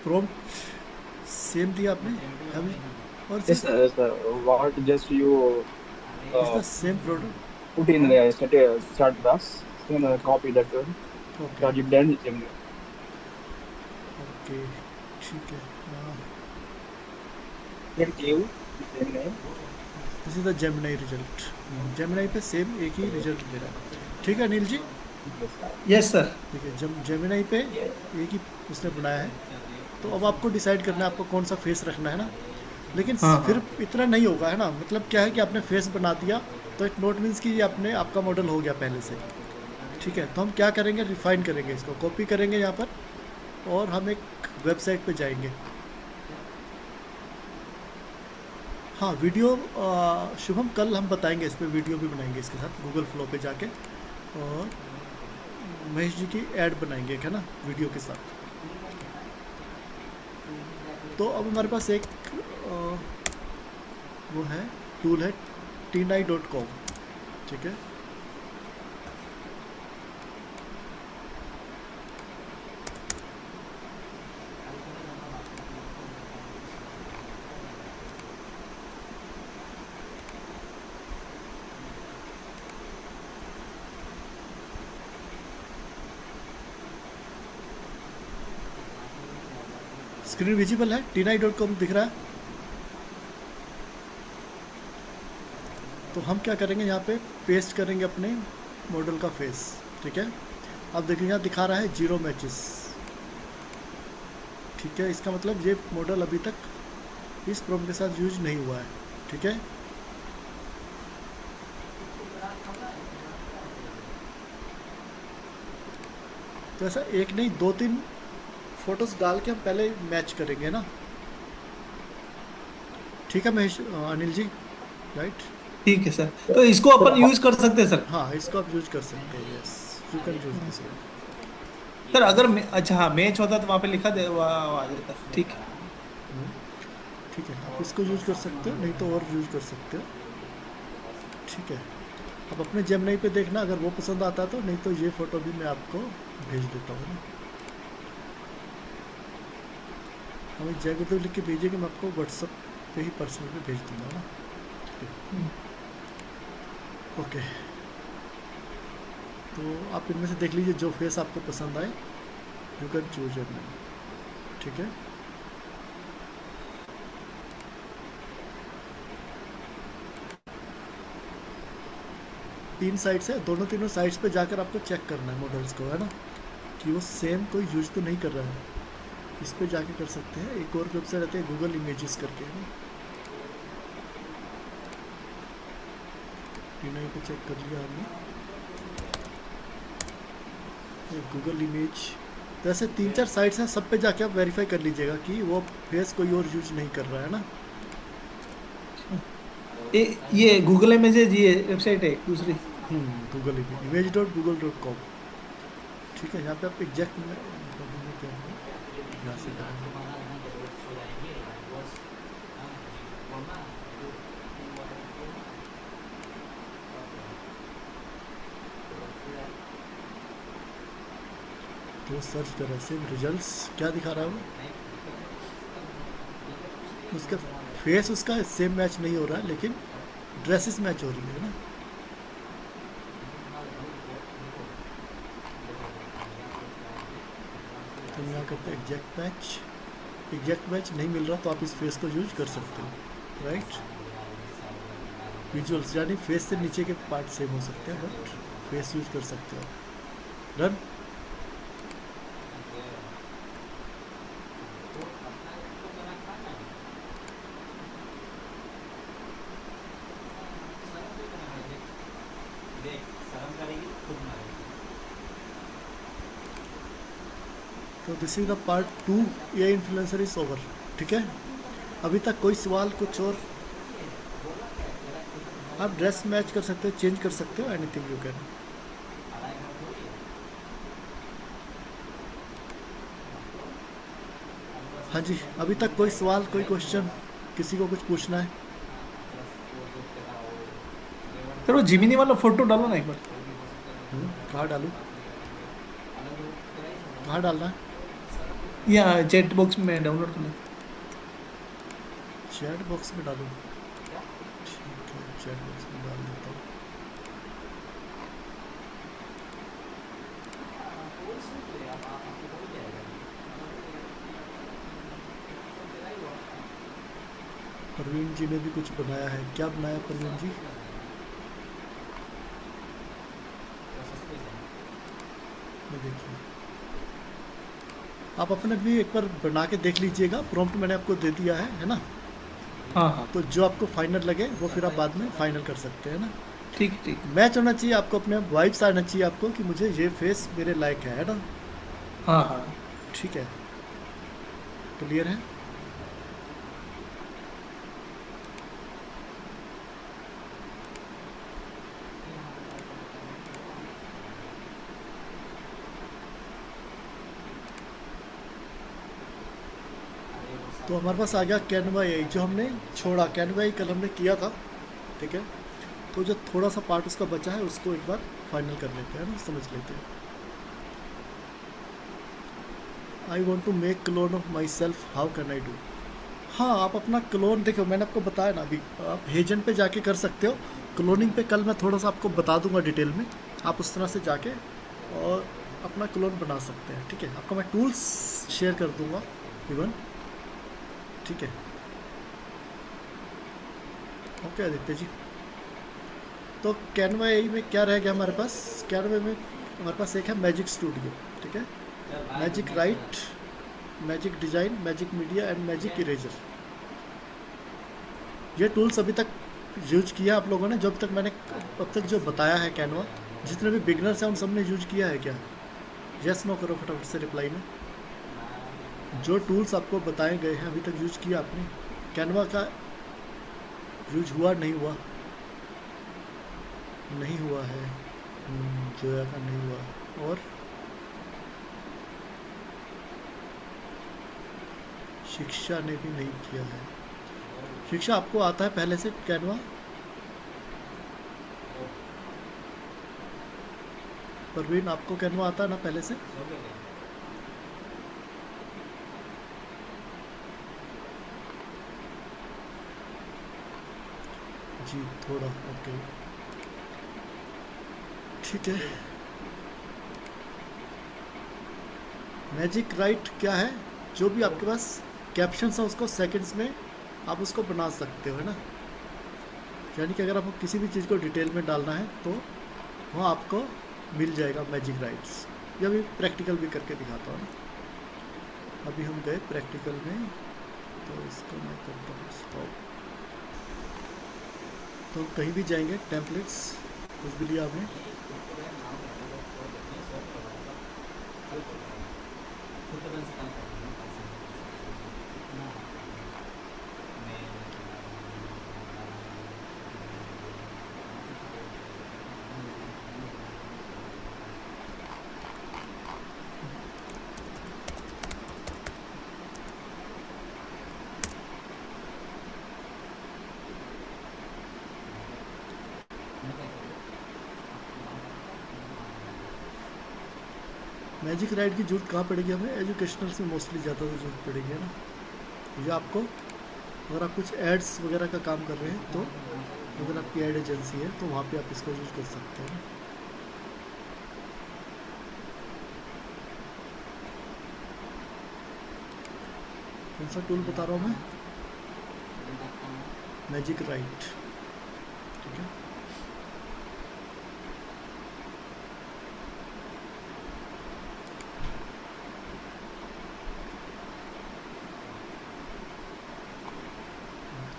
prompt same दिया आपने अभी, और Yes, sir. What just you is uh, the same product. put in the chat box, then copy that one. Okay ChatGPT and Gemini. Okay ठीक है, Then give Gemini. This is the Gemini result. Gemini पे same एक ही result दे रहा है। ठीक है Anil ji, Yes, sir. Yes sir. ठीक है, जेमिनी पे एक ही उसने बनाया है। तो अब आपको डिसाइड करना है आपको कौन सा फेस रखना है ना। लेकिन हाँ, फिर हाँ। इतना नहीं होगा, है ना। मतलब क्या है कि आपने फेस बना दिया तो इट नोट मीन्स कि ये आपने आपका मॉडल हो गया पहले से। ठीक है, तो हम क्या करेंगे, रिफाइन करेंगे इसको, कॉपी करेंगे यहाँ पर, और हम एक वेबसाइट पे जाएंगे। हाँ वीडियो शुभम कल हम बताएंगे, इस पर वीडियो भी बनाएंगे इसके साथ गूगल फ्लो पे जाके, और महेश जी की ऐड बनाएंगे, है ना, वीडियो के साथ। तो अब हमारे पास एक वो है, टूल है tinai.com। ठीक है, स्क्रीन विजिबल है, tinai.com दिख रहा है। तो हम क्या करेंगे, यहाँ पे पेस्ट करेंगे अपने मॉडल का फेस। ठीक है, अब देखिए यहाँ दिखा रहा है 0 मैचेस। ठीक है, इसका मतलब ये मॉडल अभी तक इस प्रॉम्प्ट के साथ यूज नहीं हुआ है। ठीक है, तो ऐसा एक नहीं 2-3 फोटोज डाल के हम पहले मैच करेंगे ना। ठीक है महेश, अनिल जी, राइट। ठीक है सर, तो इसको अपन यूज कर सकते हैं सर। हाँ इसको आप यूज कर सकते हैं, yes you can use this. Sir अगर अच्छा हाँ मैच होता तो वहाँ पे लिखा दे आ जाता। ठीक है। ठीक है, आप इसको यूज कर सकते हो, नहीं तो और यूज कर सकते हो। ठीक है, आप अपने जेमिनी पे देखना, अगर वो पसंद आता तो, नहीं तो ये फ़ोटो भी मैं आपको भेज देता हूँ ना। हमें जय गुरुदेव लिख के भेजिए कि मैं आपको व्हाट्सअप पे ही पर्सनल पे भेज दूँगा ना। ओके, तो आप इनमें से देख लीजिए जो फेस आपको पसंद आए, you can choose your name. ठीक है, तीन साइड्स है, तीनों साइड्स पे जाकर आपको चेक करना है मॉडल्स को, है ना, कि वो सेम कोई यूज तो नहीं कर रहा है। इस पे जाके कर सकते हैं। एक और वेबसाइट आती है गूगल इमेजेस करके, है ना, टीना पे चेक कर लिया हमने, गूगल इमेज। तो ऐसे 3-4 साइट्स हैं, सब पे जाके आप वेरीफाई कर लीजिएगा कि वो फेस कोई और यूज नहीं कर रहा है ना। ये गूगल इमेजेज, ये वेबसाइट है दूसरी। Google image.google.com। ठीक है, यहाँ पे आप एग्जैक्ट यहाँ से करेंगे। तो सर्च कर रहे हैं, रिजल्ट्स क्या दिखा रहा है वो, उसका फेस उसका सेम मैच नहीं हो रहा है, लेकिन ड्रेसेस मैच हो रही है ना। तो यहाँ करते हैं एग्जैक्ट मैच। एग्जैक्ट मैच नहीं मिल रहा तो आप इस फेस को यूज कर सकते हो, राइट। विजुअल्स यानी फेस से नीचे के पार्ट सेम हो सकते हैं, बट फेस यूज कर सकते हो। डन। देख शर्म करेगी खुद मारेगी। तो दिस इज द पार्ट 2, ये इन्फ्लुएंसर इज ओवर। ठीक है, अभी तक कोई सवाल कुछ और? आप ड्रेस मैच कर सकते हो, चेंज कर सकते हो, एनीथिंग यू कैन। हाँ जी, अभी तक कोई सवाल, कोई क्वेश्चन, किसी को कुछ पूछना है? सर वो जिमिनी वाला फोटो डालो ना एक बार। कहाँ डालूँ, कहाँ डालना है? या चैट बॉक्स में डाउनलोड करना। चैट बॉक्स में डालूँ? ठीक है, चैट बॉक्स में डाल देता हूँ। परवीन जी ने भी कुछ बनाया है, क्या बनाया परवीन जी? ये देखिए, आप अपने भी एक बार बना के देख लीजिएगा। प्रॉम्प्ट मैंने आपको दे दिया है ना। हाँ हाँ तो जो आपको फाइनल लगे वो फिर आप बाद में फाइनल कर सकते हैं ना। ठीक ठीक। मैच होना चाहिए आपको, अपने वाइब्स आना चाहिए आपको कि मुझे ये फेस मेरे लायक है ना। हाँ हाँ ठीक है, क्लियर है। तो हमारे पास आ गया कैनवा AI, जो हमने छोड़ा कैनवा AI कल हमने किया था। ठीक है, तो जो थोड़ा सा पार्ट उसका बचा है उसको एक बार फाइनल कर लेते हैं ना, समझ लेते हैं। I want to make clone of myself, how can I do? हाँ, आप अपना क्लोन देखो, मैंने आपको बताया ना अभी, आप हेजन पे जाके कर सकते हो। क्लोनिंग पे कल मैं थोड़ा सा आपको बता दूंगा डिटेल में, आप उस तरह से जाके और अपना क्लोन बना सकते हैं। ठीक है, आपको मैं टूल्स शेयर कर दूंगा इवन। ठीक है, ओके आदित्य जी। तो कैनवा AI में क्या रह गया हमारे पास? कैनवा में हमारे पास एक है मैजिक स्टूडियो। ठीक है, magic right, magic design, magic media and magic eraser. ये टूल्स अभी तक यूज किया आप लोगों ने, जब तक मैंने अब तक जो बताया है कैनवा, जितने भी बिगनर्स हैं उन सब ने यूज किया है क्या? यस नो करो फटाफट से रिप्लाई में। जो टूल्स आपको बताए गए हैं अभी तक यूज किया आपने? कैनवा का यूज हुआ नहीं हुआ? नहीं हुआ है, जोया का नहीं हुआ। और शिक्षा ने भी नहीं किया है। शिक्षा, आपको आता है पहले से कैनवा? परवीन, आपको कैनवा आता है ना पहले से? जी थोड़ा, ओके ठीक है। मैजिक राइट क्या है? जो भी आपके पास कैप्शंस है उसको सेकंड्स में आप उसको बना सकते हो, है ना। यानी कि अगर आपको किसी भी चीज़ को डिटेल में डालना है तो वहाँ आपको मिल जाएगा मैजिक राइट्स। ये अभी प्रैक्टिकल भी करके दिखाता हूँ। अभी हम गए प्रैक्टिकल में, तो इसको मैं करता हूँ स्टॉप। तो कहीं भी जाएंगे, टेम्पलेट्स कुछ भी लिया आपने, मैजिक राइट की जरूरत कहाँ पड़ेगी हमें? एजुकेशनल से मोस्टली ज़्यादा तो जरूरत पड़ेगी, है ना। ये आपको अगर आप कुछ एड्स वगैरह का काम कर रहे हैं तो अगर आपकी एड एजेंसी है तो वहाँ पे आप इसको यूज कर सकते हैं। कौन सा टूल बता रहा हूँ मैं? मैजिक राइट, ठीक है।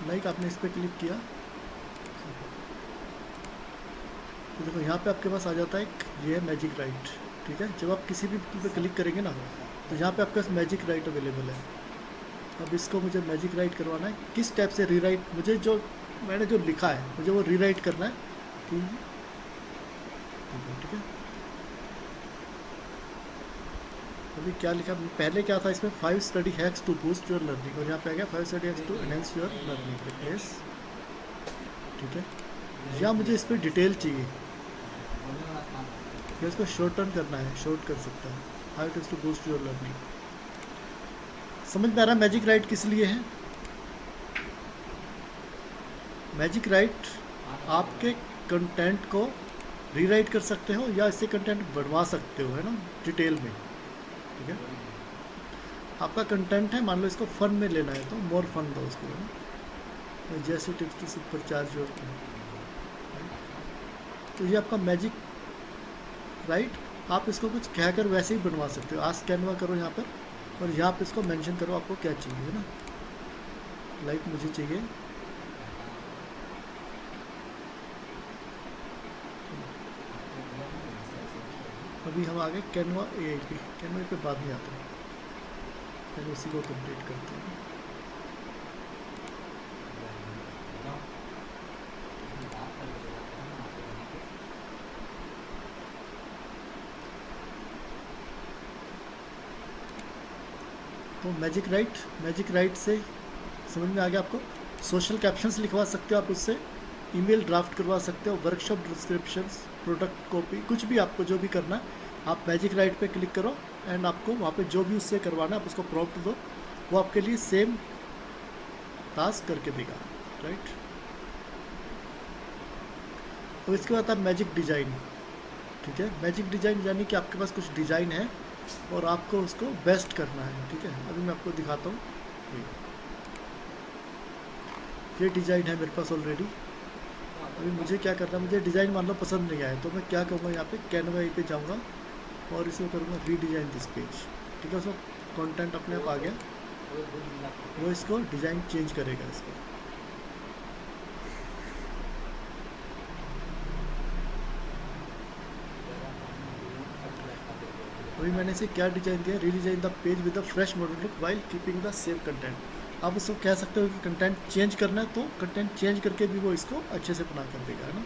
लाइक आपने इस पर क्लिक किया तो देखो यहाँ पे आपके पास आ जाता है एक, ये है मैजिक राइट, ठीक है। जब आप किसी भी पे क्लिक करेंगे ना तो यहाँ पे आपके पास मैजिक राइट अवेलेबल है। अब इसको मुझे मैजिक राइट करवाना है। किस टाइप से रीराइट, मुझे जो मैंने जो लिखा है मुझे वो रीराइट करना है कि ठीक है। अभी क्या लिखा, पहले क्या था इसमें 5 study hacks to boost your learning, और यहाँ पे आ गया 5 study hacks to enhance your learning replace, ठीक है। या मुझे इस पर डिटेल चाहिए, या इसको शॉर्ट टर्न करना है, शॉर्ट कर सकता है, how it is to boost your learning. समझ में आ रहा है मैजिक राइट किस लिए है? मैजिक राइट आपके कंटेंट को रीराइट कर सकते हो या इससे कंटेंट बढ़वा सकते हो, है ना, डिटेल में, ठीक है। आपका कंटेंट है, मान लो इसको फन में लेना है तो मोर फन दो उसको, है ना, जैसे tips to super charge your, तो ये आपका मैजिक राइट। आप इसको कुछ कहकर वैसे ही बनवा सकते हो। आस्क कैनवा करो यहाँ पर और यहाँ पे इसको मेंशन करो आपको क्या चाहिए, है ना। लाइक मुझे चाहिए अभी हम आ गए कैनवा एआई पे, कैनवा पे बाद में आते हैं, पहले उसी को कंप्लीट करते हैं। तो मैजिक राइट से समझ में आ गया आपको। सोशल कैप्शंस लिखवा सकते हो आप उससे, ईमेल ड्राफ्ट करवा सकते हो, वर्कशॉप डिस्क्रिप्शंस, प्रोडक्ट कॉपी, कुछ भी आपको जो भी करना है आप मैजिक राइट पे क्लिक करो एंड आपको वहाँ पे जो भी उससे करवाना है आप उसको प्रॉम्प्ट दो, वो आपके लिए सेम टास्क करके देगा, राइट। तो इसके बाद आप मैजिक डिज़ाइन, ठीक है। मैजिक डिज़ाइन यानी कि आपके पास कुछ डिज़ाइन है और आपको उसको बेस्ट करना है, ठीक है। अभी मैं आपको दिखाता हूँ, ये डिज़ाइन है मेरे पास ऑलरेडी। अभी मुझे क्या करना है, मुझे डिज़ाइन मान लो पसंद नहीं आया तो मैं क्या करूँगा, यहाँ पे कैनवा पे जाऊँगा और इसको करूँगा रीडिज़ाइन दिस पेज, ठीक है। उसमें कंटेंट अपने आप आ गया, वो इसको डिज़ाइन चेंज करेगा इसको। अभी मैंने इसे क्या डिज़ाइन दिया, redesign the page with the fresh model look while keeping the same content. आप उसको कह सकते हो कि कंटेंट चेंज करना है तो कंटेंट चेंज करके भी वो इसको अच्छे से बना कर देगा, है ना।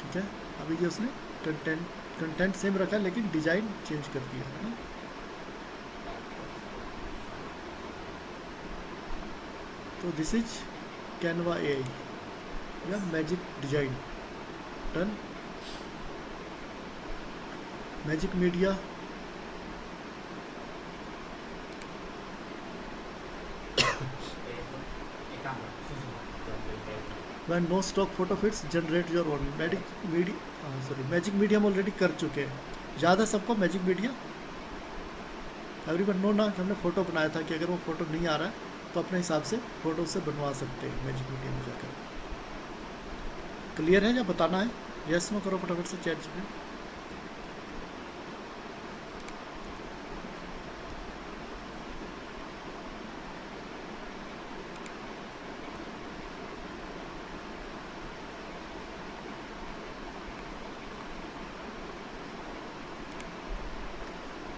ठीक है, अभी ये उसने कंटेंट सेम रखा लेकिन डिज़ाइन चेंज कर दिया, है ना। तो दिस इज कैनवा एआई या magic design done. Magic media, when no stock photo fits generate your own magic media हम ऑलरेडी कर चुके हैं, ज़्यादा सबको मैजिक मीडिया एवरीवन नो ना। हमने फ़ोटो बनाया था कि अगर वो फ़ोटो नहीं आ रहा है तो अपने हिसाब से फ़ोटो से बनवा सकते हैं मैजिक मीडिया में जाकर। क्लियर है या बताना है? यस नो करो फटाफट से चैट में।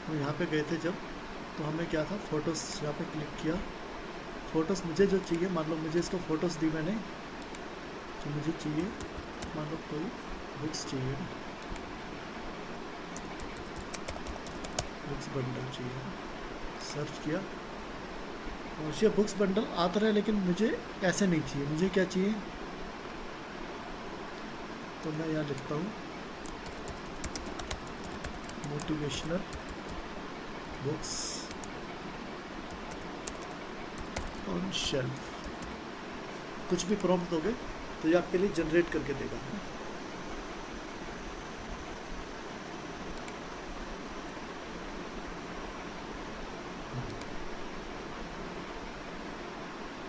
हम यहाँ पे गए थे जब, तो हमें क्या था, फ़ोटोज़ यहाँ पे क्लिक किया। फ़ोटोज़ मुझे जो चाहिए, मान लो मुझे इसको फ़ोटोज़ दी मैंने, जो मुझे चाहिए, मान लो कोई बुक्स चाहिए, बुक्स बंडल चाहिए, सर्च किया और ये बुक्स बंडल आता रहा, लेकिन मुझे ऐसे नहीं चाहिए। मुझे क्या चाहिए, तो मैं यहाँ लिखता हूँ मोटिवेशनल बुक्स ऑन शेल्फ, कुछ भी प्रॉम्प्ट दोगे तो ये आपके लिए जनरेट करके देगा।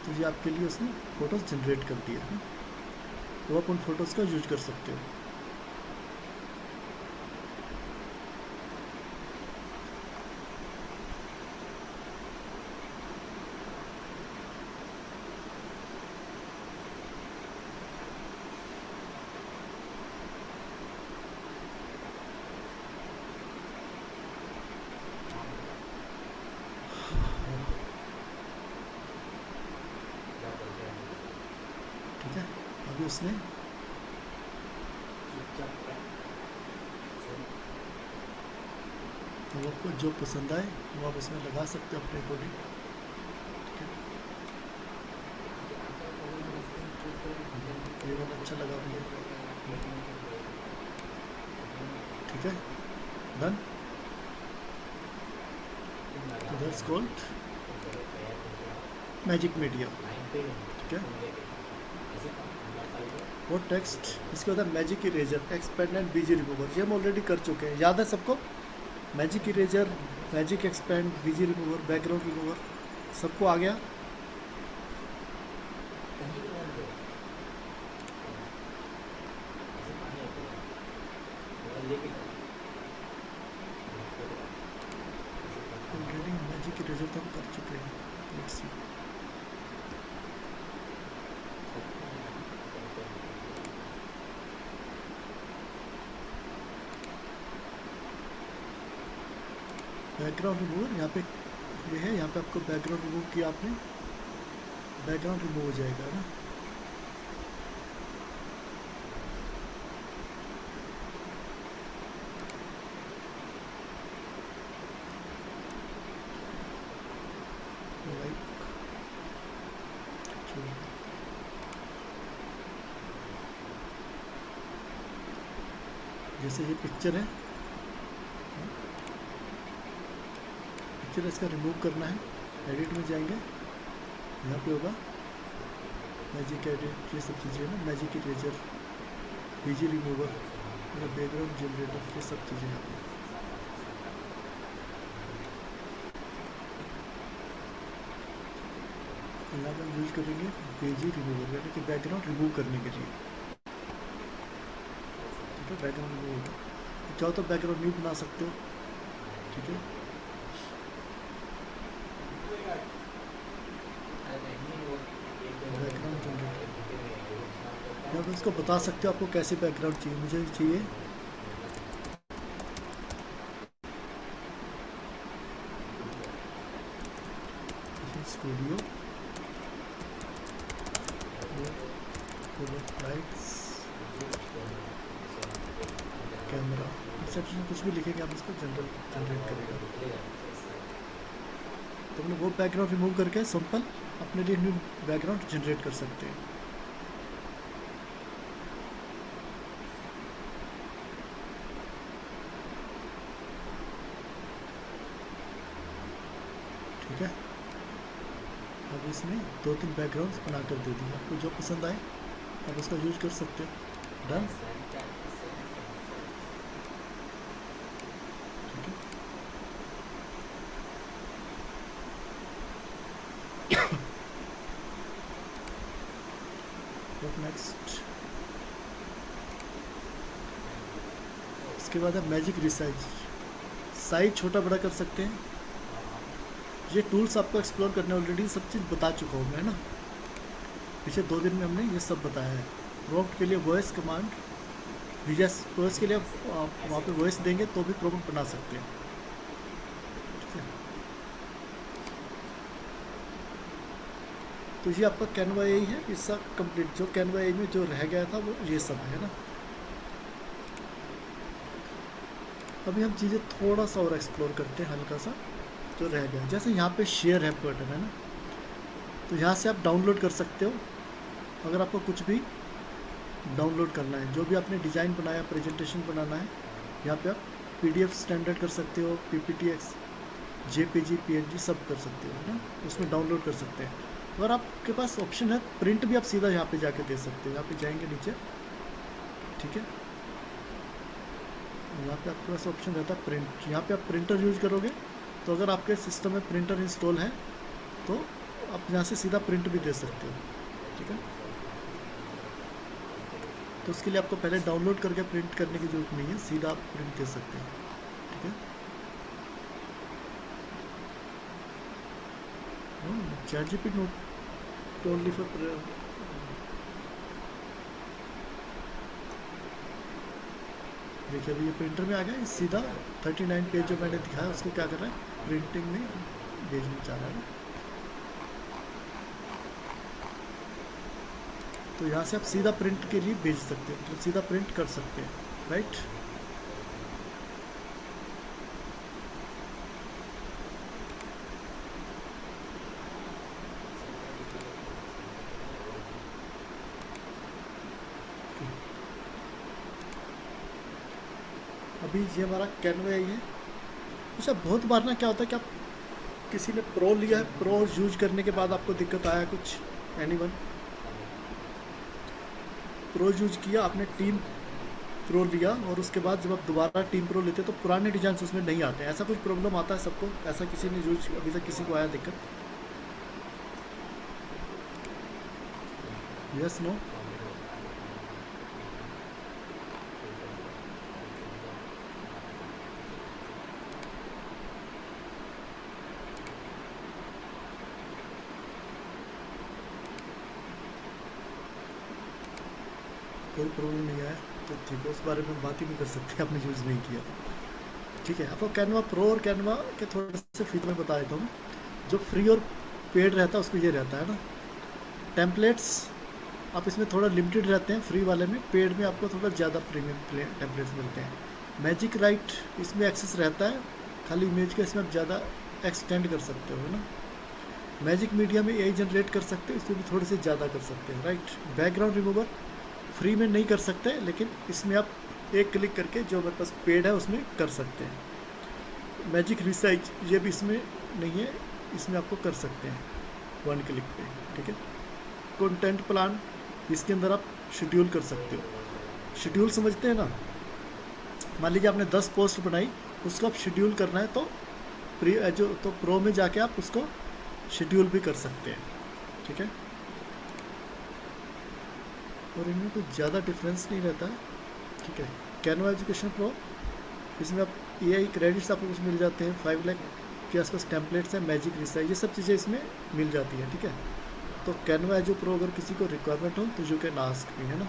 तो ये आपके लिए उसने फ़ोटोज़ जनरेट कर दिया है, तो आप उन फोटोज़ का यूज कर सकते हो। ठीक है, अभी उसने तो आपको जो पसंद आए वो आप इसमें लगा सकते हो अपने अकॉर्डिंग। ठीक है, ये वाला अच्छा लगा मुझे। ठीक है, डन। तो दैट्स कॉल्ड मैजिक मीडिया। ठीक है, वो टेक्स्ट, इसके बाद magic eraser, expand and BG remover, ये हम ऑलरेडी कर चुके हैं, याद है सबको। Magic eraser, magic expand, BG remover, background remover, सबको आ गया। ऑलरेडी मैजिक इरेजर तो हम कर चुके हैं। लेट्स सी, बैकग्राउंड रिमूवर यहाँ पे ये है, यहाँ पे आपको बैकग्राउंड रिमूव किया आपने, बैकग्राउंड रिमूव हो जाएगा ना। लाइक जैसे ये पिक्चर है, पिक्चर इसका रिमूव करना है, एडिट में जाएंगे, यहाँ पे होगा मैजिक एडिट, ये सब चीज़ें ना, मैजिक इरेजर, बीजी रिमूवर, बैकग्राउंड जनरेटर, ये सब चीज़ें यहाँ पे। यहाँ पर यूज करेंगे बीजी रिमूवर, यानी कि बैकग्राउंड रिमूव करने के लिए। ठीक है, बैकग्राउंड रिमूव होगा, चाहो तो बैकग्राउंड न्यू बना सकते हो। ठीक है, बैकग्राउंड जनरेटर, या आप इसको बता सकते हो आपको कैसे बैकग्राउंड चाहिए। मुझे चाहिए स्टूडियो लाइट्स कैमरा, एक्सेप्शन कुछ भी लिखेंगे आप इसको जनरेट करेगा। तो हमने वो बैकग्राउंड रिमूव करके सिंपल अपने लिए न्यू बैकग्राउंड जनरेट कर सकते हैं। ठीक है, अब इसने 2-3 बैकग्राउंड्स बना कर दे दिए, आपको जो पसंद आए आप उसका यूज कर सकते हो। डन। ठीक है, नेक्स्ट, इसके बाद आप मैजिक रिसाइज, साइज छोटा बड़ा कर सकते हैं। ये टूल्स आपको एक्सप्लोर करने ऑलरेडी सब चीज़ बता चुका हूँ मैं ना, पिछले 2 दिन में हमने ये सब बताया है। प्रॉम्प्ट के लिए वॉइस कमांड, वॉइस के लिए आप वहाँ पे वॉइस देंगे तो भी प्रॉम्प्ट बना सकते हैं। ठीक है, तो ये आपका कैनवा यही है, इसका कंप्लीट जो कैनवा ए में जो रह गया था वो ये सब है ना। अभी हम चीज़ें थोड़ा सा और एक्सप्लोर करते हैं, हल्का सा जो रह गया। जैसे यहाँ पे शेयर है बटन है ना, तो यहाँ से आप डाउनलोड कर सकते हो। अगर आपको कुछ भी डाउनलोड करना है, जो भी आपने डिज़ाइन बनाया, प्रेजेंटेशन बनाना है, यहाँ पे आप PDF स्टैंडर्ड कर सकते हो, PPT JPG PNG सब कर सकते हो, है ना, उसमें डाउनलोड कर सकते हैं। और आपके पास ऑप्शन है प्रिंट भी, आप सीधा यहाँ पे जाके दे सकते हो। यहाँ पे जाएंगे नीचे, ठीक है, यहाँ पे आपके पास ऑप्शन रहता है प्रिंट। यहाँ पे आप प्रिंटर यूज करोगे तो अगर आपके सिस्टम में प्रिंटर इंस्टॉल है तो आप यहाँ से सीधा प्रिंट भी दे सकते हो, ठीक है। तो उसके लिए आपको पहले डाउनलोड करके प्रिंट करने की जरूरत नहीं है, सीधा आप प्रिंट दे सकते हैं, ठीक है। ChatGPT नोट ओनली फॉर, देखिए अभी ये प्रिंटर में आ गया, सीधा 39 पेज जो मैंने दिखाया उसको क्या कर रहा है, प्रिंटिंग में भेजना चाह रहा है ना। तो यहाँ से आप सीधा प्रिंट के लिए भेज सकते हैं, मतलब सीधा प्रिंट कर सकते हैं, राइट। अभी ये हमारा कैनवा है ये। अच्छा, बहुत बार ना क्या होता है कि आप किसी ने प्रो लिया है, प्रो यूज करने के बाद आपको दिक्कत आया कुछ, एनीवन प्रो यूज किया आपने, टीम प्रो लिया और उसके बाद जब आप दोबारा टीम प्रो लेते तो पुराने डिजाइन उसमें नहीं आते, ऐसा कुछ प्रॉब्लम आता है सबको? ऐसा किसी ने यूज अभी तक किसी को आया दिक्कत? Yes, no? कोई प्रॉब्लम नहीं आया तो ठीक है, उस बारे में बात ही नहीं कर सकते, आपने यूज़ नहीं किया, ठीक है। आपको कैनवा प्रो और कैनवा के थोड़े से फीचर में बता देता हूँ। जो फ्री और पेड रहता है उसमें ये रहता है ना, टेम्पलेट्स आप इसमें थोड़ा लिमिटेड रहते हैं फ्री वाले में, पेड में आपको थोड़ा ज़्यादा प्रीमियम टेम्पलेट्स मिलते हैं। मैजिक राइट इसमें एक्सेस रहता है, खाली इमेज का इसमें आप ज़्यादा एक्सटेंड कर सकते हो, है ना। मैजिक मीडिया में AI जनरेट कर सकते हैं, इसमें भी थोड़े से ज़्यादा कर सकते हैं, राइट। बैकग्राउंड रिमूवर फ्री में नहीं कर सकते, लेकिन इसमें आप एक क्लिक करके जो मेरे पास पेड है उसमें कर सकते हैं। मैजिक रिसाइज ये भी इसमें नहीं है, इसमें आपको कर सकते हैं 1 क्लिक पे, ठीक है। कंटेंट प्लान इसके अंदर आप शेड्यूल कर सकते हो। शेड्यूल समझते हैं ना, मान लीजिए आपने 10 पोस्ट बनाई, उसको आप शेड्यूल करना है तो प्रो में जाके आप उसको शेड्यूल भी कर सकते हैं, ठीक है। और इनमें कुछ ज़्यादा डिफरेंस नहीं रहता है, ठीक है। कैनवा एजुकेशन प्रो इसमें आप AI क्रेडिट्स आपको कुछ मिल जाते हैं, 5 लाख के आसपास टेम्पलेट्स हैं, मैजिक रिसाइज ये सब चीज़ें इसमें मिल जाती हैं, ठीक है। तो कैनवा एजू प्रो अगर किसी को रिक्वायरमेंट हो तो यू कैन आस्क मी, है ना।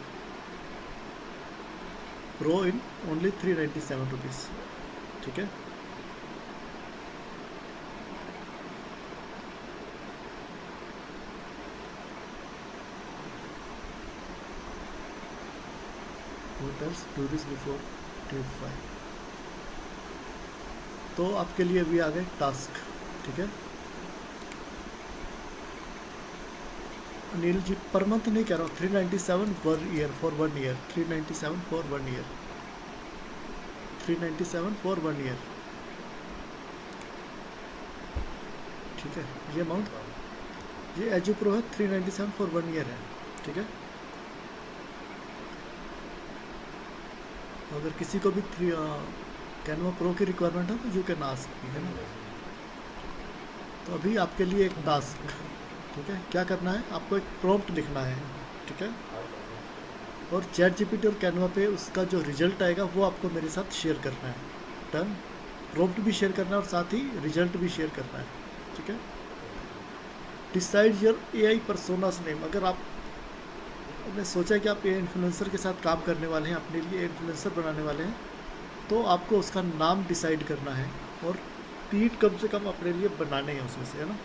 प्रो इन ओनली 397 रुपीज़, ठीक है। What else? Do this before Tape 5. तो आपके लिए अभी आ गए टास्क, ठीक है। अनिल जी पर मंथ नहीं कह रहा हूँ, 397 per year for 1 year, 397 for 1 year, 397 for 1 year, ठीक है। ये अमाउंट ये एजू प्रो है, 397 फॉर 1 ईयर है, ठीक है। अगर किसी को भी कैनवा प्रो की रिक्वायरमेंट है तो यू कैन आस्क, है ना। तो अभी आपके लिए एक टास्क, ठीक है। क्या करना है, आपको एक प्रॉम्प्ट लिखना है, ठीक है। और ChatGPT और कैनवा पे उसका जो रिजल्ट आएगा वो आपको मेरे साथ शेयर करना है, डन। प्रॉम्प्ट भी शेयर करना है और साथ ही रिजल्ट भी शेयर करना है, ठीक है। Decide your AI personas name. अगर आपने सोचा कि आप इन्फ्लुएंसर के साथ काम करने वाले हैं, अपने लिए इन्फ्लुएंसर बनाने वाले हैं, तो आपको उसका नाम डिसाइड करना है और 3 कम से कम अपने लिए बनाने हैं उसमें से, है ना।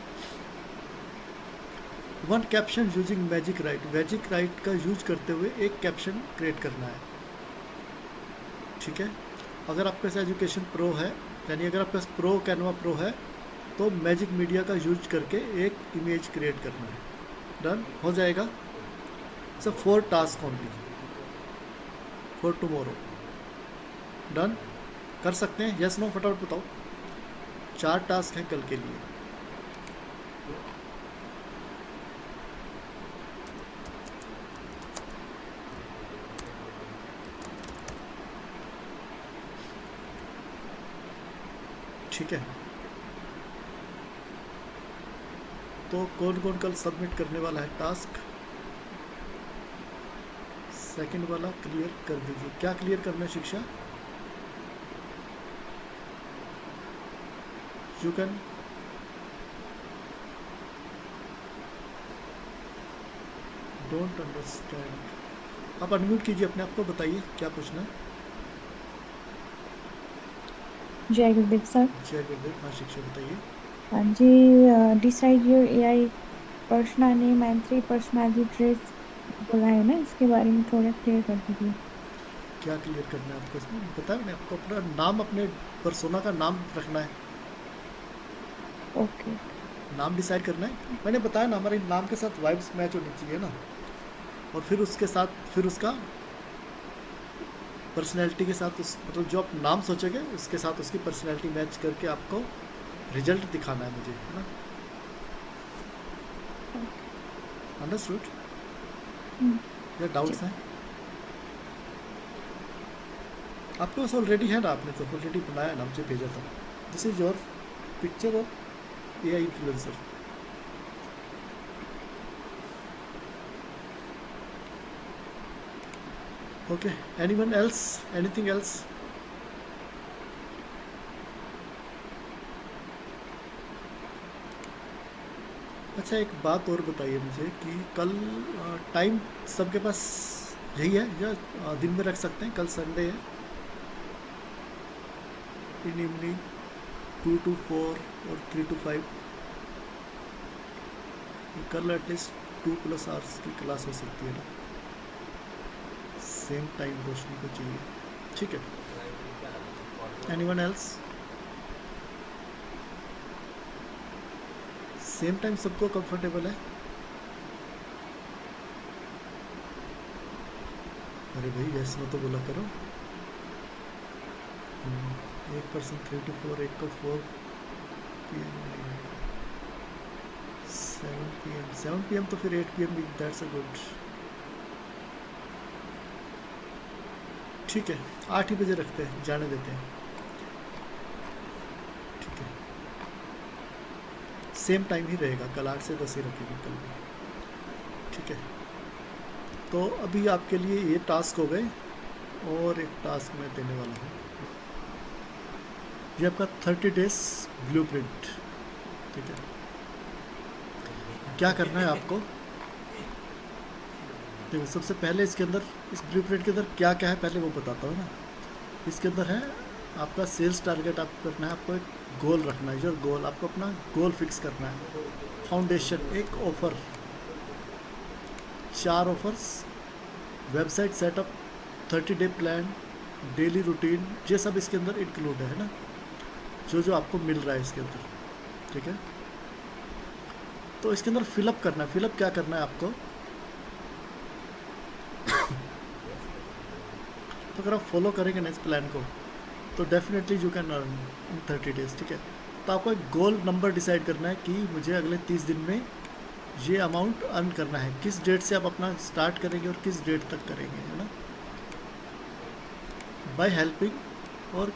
1 कैप्शन यूजिंग मैजिक राइट का यूज करते हुए एक कैप्शन क्रिएट करना है, ठीक है। अगर आपके पास एजुकेशन प्रो है, यानी अगर आपके पास प्रो कैनवा प्रो है, तो मैजिक मीडिया का यूज करके एक इमेज क्रिएट करना है, डन हो जाएगा। सब 4 task only for tomorrow, done कर सकते हैं। यस नो फटाफट बताओ। 4 टास्क हैं कल के लिए। ठीक है, तो कौन कौन कल सबमिट करने वाला है टास्क? सेकंड वाला क्लियर कर दीजिए। क्या क्लियर करना है शिक्षा? You can don't understand. आप अनम्यूट कीजिए अपने आप को, बताइए क्या पूछना है। जय गुरुदेव सर। जय गुरुदेव। हाँ शिक्षा बताइए। हाँ जी, decide your AI personal name and 3 personality traits बोला है ना, इसके बारे में थोड़ा क्लियर कर दीजिए। क्या क्लियर करना है आपको इसमें? बताया मैंने आपको, अपना नाम, अपने पर्सोना का नाम रखना है, ओके। नाम डिसाइड करना है। मैंने बताया ना, हमारे नाम के साथ वाइब्स मैच होनी चाहिए ना, और फिर उसके साथ फिर उसका पर्सनैलिटी के साथ उस मतलब जो आप नाम सोचोगे उसके साथ उसकी पर्सनैलिटी मैच करके आपको रिजल्ट दिखाना है मुझे, है ना? अंडरस्टूड? या डाउट्स हैं आपके पास? ऑलरेडी है ना, आपने तो ऑलरेडी बनाया ना, मुझे भेजा था। This is your picture of AI influencer. Okay, anyone else, anything else? अच्छा, एक बात और बताइए मुझे कि कल टाइम सबके पास यही है या दिन में रख सकते हैं? कल संडे है, इन इवनिंग 2 to 4 और 3 to 5। कल एटलीस्ट 2+ आवर्स की क्लास हो सकती है ना, सेम टाइम रोशनी को चाहिए। ठीक है, एनीवन एल्स? सेम टाइम सबको कंफर्टेबल है? अरे भाई यस नो तो बोला करो। एक पर्सन 3 to 4, एक को 4 PM, 7 PM। 7 PM तो फिर 8 PM भी, दैट्स अ गुड। ठीक है, 8 ही बजे रखते हैं, जाने देते हैं। ठीक है, सेम टाइम ही रहेगा कल, 8 से 10 ही रखेंगे कल भी। ठीक है, तो अभी आपके लिए ये टास्क हो गए, और एक टास्क मैं देने वाला हूँ। ये आपका 30 डेज ब्लूप्रिंट। ठीक है, क्या करना है आपको? देखो, सबसे पहले इसके अंदर, इस ब्लूप्रिंट के अंदर क्या क्या है पहले वो बताता हूँ ना। इसके अंदर है आपका सेल्स टारगेट। आपको करना है, आपको एक गोल रखना है, जो गोल आपको अपना गोल फिक्स करना है। फाउंडेशन, एक offer, 4 offers, website setup, 30 day plan, daily routine, ये सब इसके अंदर इंक्लूड है ना, जो आपको मिल रहा है इसके अंदर। ठीक है, तो इसके अंदर फिलअप करना है। फिलअप क्या करना है आपको? तो अगर आप फॉलो करेंगे ना इस प्लान को, तो definitely you can earn in 30 days. ठीक है, तो आपको एक गोल नंबर डिसाइड करना है कि मुझे अगले 30 दिन में ये अमाउंट अर्न करना है। किस डेट से आप अपना स्टार्ट करेंगे और किस डेट तक करेंगे, है ना, बाय हेल्पिंग। और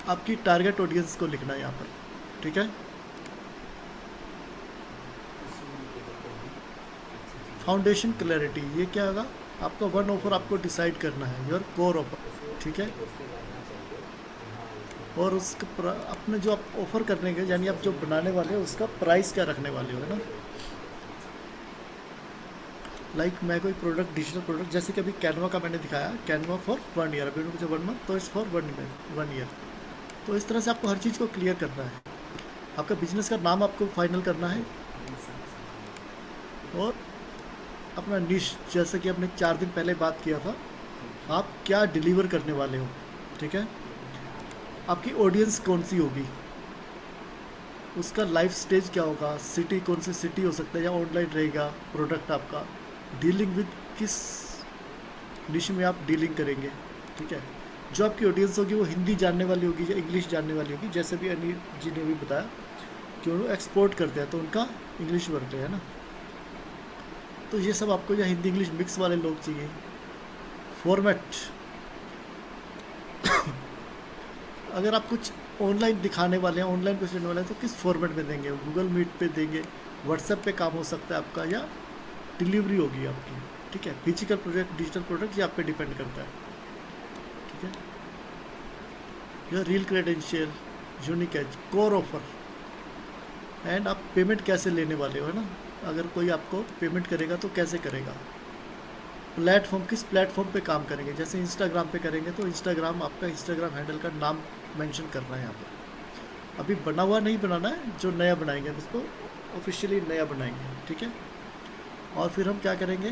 आपकी टारगेट ऑडियंस को लिखना है यहाँ पर। ठीक है, फाउंडेशन क्लैरिटी, ये क्या होगा? आपका 1 ऑफर आपको डिसाइड करना है, योर कोर ऑफर। ठीक है, और उसका अपने जो आप ऑफर करने के, यानी आप जो बनाने वाले हो उसका प्राइस क्या रखने वाले हो, है ना। लाइक मैं कोई प्रोडक्ट, डिजिटल प्रोडक्ट, जैसे कि अभी कैनवा का मैंने दिखाया, कैनवा फॉर 1 ईयर, अभी मुझे 1 मंथ, तो इट्स फॉर 1 ईयर। तो इस तरह से आपको हर चीज़ को क्लियर करना है। आपका बिजनेस का नाम आपको फाइनल करना है, और अपना निश, जैसे कि आपने 4 दिन पहले बात किया था, आप क्या डिलीवर करने वाले हो। ठीक है, आपकी ऑडियंस कौन सी होगी, उसका लाइफ स्टेज क्या होगा, सिटी कौन सी सिटी हो सकता है, या ऑनलाइन रहेगा प्रोडक्ट आपका, डीलिंग विद किस निश में आप डीलिंग करेंगे। ठीक है, जो आपकी ऑडियंस होगी वो हिंदी जानने वाली होगी या इंग्लिश जानने वाली होगी, जैसे भी अनिल जी ने भी बताया कि वो एक्सपोर्ट करते हैं तो उनका इंग्लिश वर्ड है ना। तो ये सब आपको या हिंदी इंग्लिश मिक्स वाले लोग चाहिए। फॉर्मेट अगर आप कुछ ऑनलाइन दिखाने वाले हैं, ऑनलाइन कुछ देने वाले हैं, तो किस फॉर्मेट में देंगे? गूगल मीट पे देंगे, व्हाट्सएप पे काम हो सकता है आपका, या डिलीवरी होगी आपकी, ठीक है। फिजिकल प्रोडक्ट, डिजिटल प्रोडक्ट, ये आप पे डिपेंड करता है, ठीक है। यह reel credential, unique edge, core offer, and आप पेमेंट कैसे लेने वाले हो, है ना। अगर कोई आपको पेमेंट करेगा तो कैसे करेगा, प्लेटफॉर्म, किस प्लेटफॉर्म पे काम करेंगे। जैसे इंस्टाग्राम पे करेंगे तो इंस्टाग्राम, आपका इंस्टाग्राम हैंडल का नाम मेंशन करना है यहाँ पर। अभी बना हुआ नहीं बनाना है, जो नया बनाएंगे उसको ऑफिशियली नया बनाएंगे, ठीक है। और फिर हम क्या करेंगे,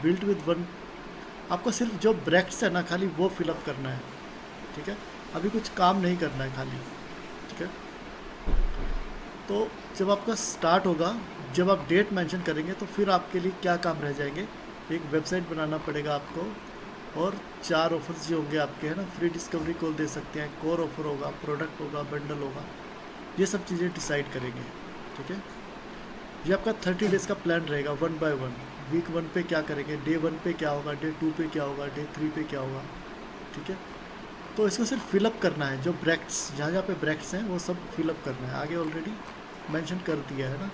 बिल्ड विद वन, आपको सिर्फ जो ब्रैकेट्स है ना खाली वो फिलअप करना है, ठीक है। अभी कुछ काम नहीं करना है खाली, ठीक है। तो जब आपका स्टार्ट होगा, जब आप डेट मेंशन करेंगे तो फिर आपके लिए क्या काम रह जाएंगे, एक वेबसाइट बनाना पड़ेगा आपको, और 4 ऑफर्स जो होंगे आपके, है ना। फ्री डिस्कवरी कॉल दे सकते हैं, कोर ऑफर होगा, प्रोडक्ट होगा, बंडल होगा, ये सब चीज़ें डिसाइड करेंगे, ठीक है। ये आपका 30 डेज़ का प्लान रहेगा, 1 बाय 1। वीक 1 पे क्या करेंगे, डे 1 पे क्या होगा, डे 2 पे क्या होगा, डे 3 पे क्या होगा, ठीक है। तो इसको सिर्फ फिलअप करना है, जो ब्रैकेट्स, जहाँ जहाँ पे ब्रैकेट्स हैं वो सब फिलअप करना है। आगे ऑलरेडी मेंशन कर दिया है ना।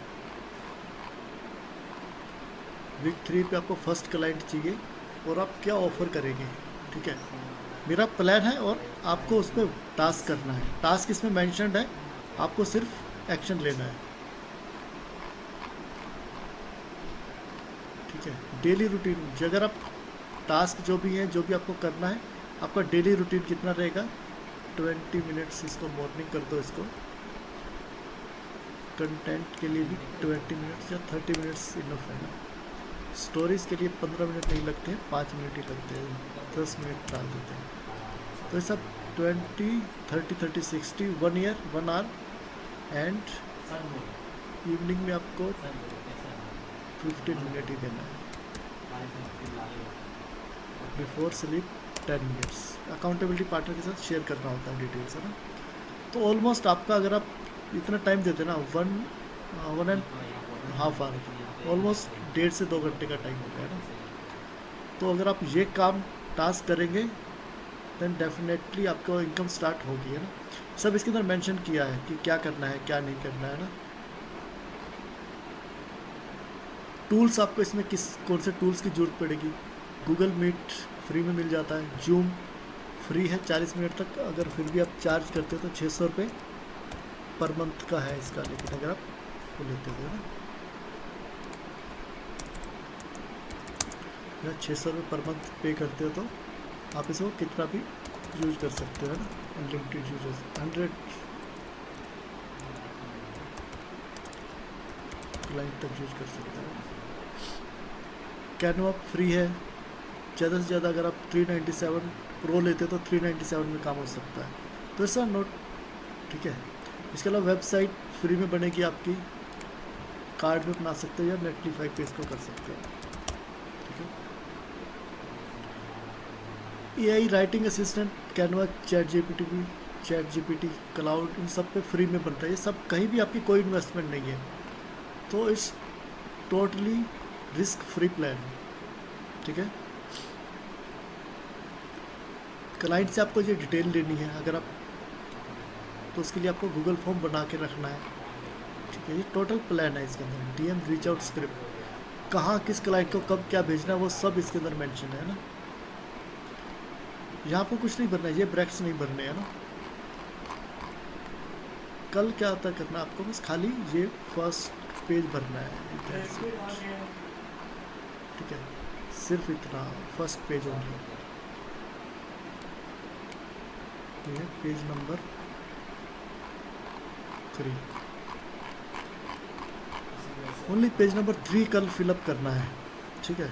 वीक 3 पे आपको फर्स्ट क्लाइंट चाहिए और आप क्या ऑफ़र करेंगे, ठीक है। मेरा प्लान है और आपको उस पर टास्क करना है। टास्क इसमें मेंशन्ड है, आपको सिर्फ एक्शन लेना है, ठीक है। डेली रूटीन, अगर आप टास्क जो भी है, जो भी आपको करना है, आपका डेली रूटीन कितना रहेगा, 20 मिनट्स। इसको मॉर्निंग कर दो, इसको कंटेंट के लिए भी 20 मिनट्स या 30 मिनट्स इनफ है ना। स्टोरीज़ के लिए 15 मिनट नहीं लगते हैं, 5 मिनट ही लगते हैं, 10 मिनट डाल देते हैं। तो ये सब 20, 30, 30, 60, 1 ईयर, 1 आवर, एंड सन बोलो, इवनिंग में आपको सन बोलो, कैसा है? 15 मिनट ही देना है। हमारे सन फिर लाले हो। Before sleep 10 minutes. Accountability partner के साथ शेयर करना होता है डिटेल्स, है ना। तो ऑलमोस्ट आपका, अगर आप इतना टाइम देते ना, 1.5 आवर, ऑलमोस्ट 1.5 से 2 घंटे का टाइम हो गया ना। तो अगर आप ये काम टास्क करेंगे देन डेफिनेटली आपको इनकम स्टार्ट होगी, है ना। सब इसके अंदर मेंशन किया है कि क्या करना है, क्या नहीं करना है ना। टूल्स, आपको इसमें कौन से टूल्स की ज़रूरत पड़ेगी। गूगल मीट फ्री में मिल जाता है, जूम फ्री है 40 मिनट तक, अगर फिर भी आप चार्ज करते हो तो 600 रुपये पर मंथ का है इसका, लेकिन अगर आप वो लेते हो ना, या 600 रुपये पर मंथ पे करते हो तो आप इसको कितना भी यूज कर सकते हो, है ना। अनलिमिटेड यूजर्स, 100 क्लाइंट तक यूज कर सकते हो। कैनवा फ्री है, ज़्यादा से ज़्यादा अगर आप 397 प्रो लेते हो तो 397 में काम हो सकता है। तो ऐसा नोट, ठीक है। इसके अलावा वेबसाइट फ्री में बनेगी आपकी, कार्ड में बना सकते हो या नेटलीफाई पे इसको कर सकते हो, ठीक है। AI writing assistant, Canva, chat GPT, Claude, इन सब पे फ्री में बनता है। ये सब कहीं भी आपकी कोई इन्वेस्टमेंट नहीं है, तो इस टोटली रिस्क फ्री प्लान, ठीक है। क्लाइंट से आपको ये डिटेल लेनी है अगर आप, तो उसके लिए आपको गूगल फॉर्म बना के रखना है, ठीक है। ये टोटल प्लान है इसके अंदर। DM रीच आउट स्क्रिप्ट, कहाँ किस क्लाइंट को कब क्या भेजना है वो सब इसके अंदर मेंशन है ना। यहाँ पर कुछ नहीं भरना है, ये ब्रैकेट्स नहीं भरने हैं ना। कल क्या होता करना आपको, बस खाली ये फर्स्ट पेज भरना है, ठीक है। सिर्फ इतना, फर्स्ट पेज ओनली, ये page number 3, only page number 3 कल फिलअप करना है, ठीक है।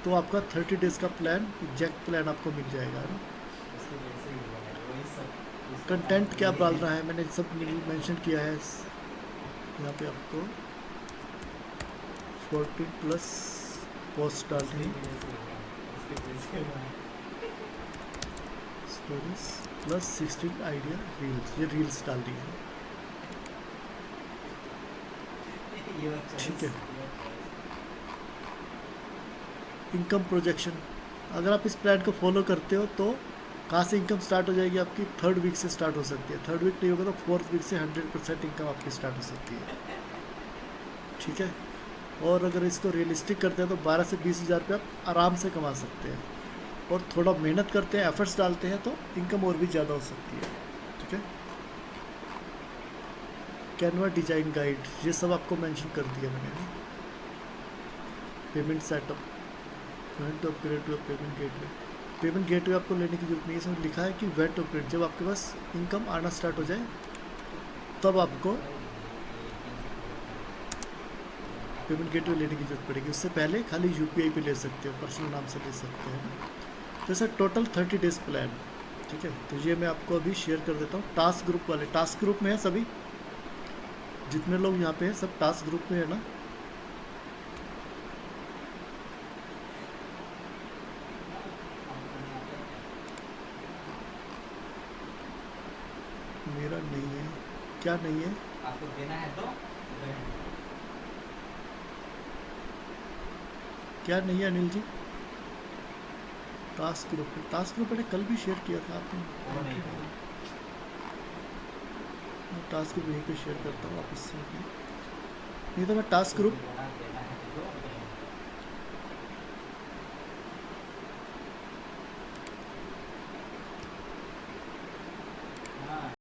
तो आपका 30 डेज़ का प्लान, एग्जैक्ट प्लान आपको मिल जाएगा ना। इसके वजह से ही हुआ है, वही सब कंटेंट क्या डालना है मैंने सब मेंशन किया है यहाँ पे। आपको 14+ पोस्ट डालनी है। इसके वजह से हुआ है। स्टोरीज प्लस 16 आइडिया रील्स, ये रील्स डाल रही है, ठीक है। इनकम प्रोजेक्शन, अगर आप इस प्लान को फॉलो करते हो तो कहाँ से इनकम स्टार्ट हो जाएगी आपकी, 3rd वीक से स्टार्ट हो सकती है, 3rd वीक नहीं होगा तो 4th वीक से 100% इनकम आपकी स्टार्ट हो सकती है, ठीक है। और अगर इसको रियलिस्टिक करते हैं तो 12 से 20 हज़ार रुपये आप आराम से कमा सकते हैं, और थोड़ा मेहनत करते हैं, एफर्ट्स डालते हैं तो इनकम और भी ज़्यादा हो सकती है, ठीक है। कैनवा डिजाइन गाइड, ये सब आपको मेंशन कर दिया मैंने ना। Payment setup, went upgrade to payment gateway, payment gateway आपको लेने की जरूरत नहीं है, इसमें लिखा है कि वेंट अपग्रेड, जब आपके पास इनकम आना स्टार्ट हो जाए तब आपको पेमेंट गेटवे लेने की जरूरत पड़ेगी, उससे पहले खाली यूपीआई पे ले सकते हो, पर्सनल नाम से ले सकते हैं। तो सर टोटल 30 डेज प्लान, ठीक है। तो ये मैं आपको अभी शेयर कर देता हूँ। टास्क ग्रुप वाले, टास्क ग्रुप में है सभी, जितने लोग यहाँ पे हैं सब टास्क ग्रुप में है ना। मेरा नहीं है, क्या नहीं है, आपको देना है तो क्या नहीं है Anil ji. Task group, task group मैंने कल भी शेयर किया था आपने, वो नहीं है। टास्क ग्रुप यहीं पे शेयर करता हूँ वापस से, नहीं तो मैं टास्क ग्रुप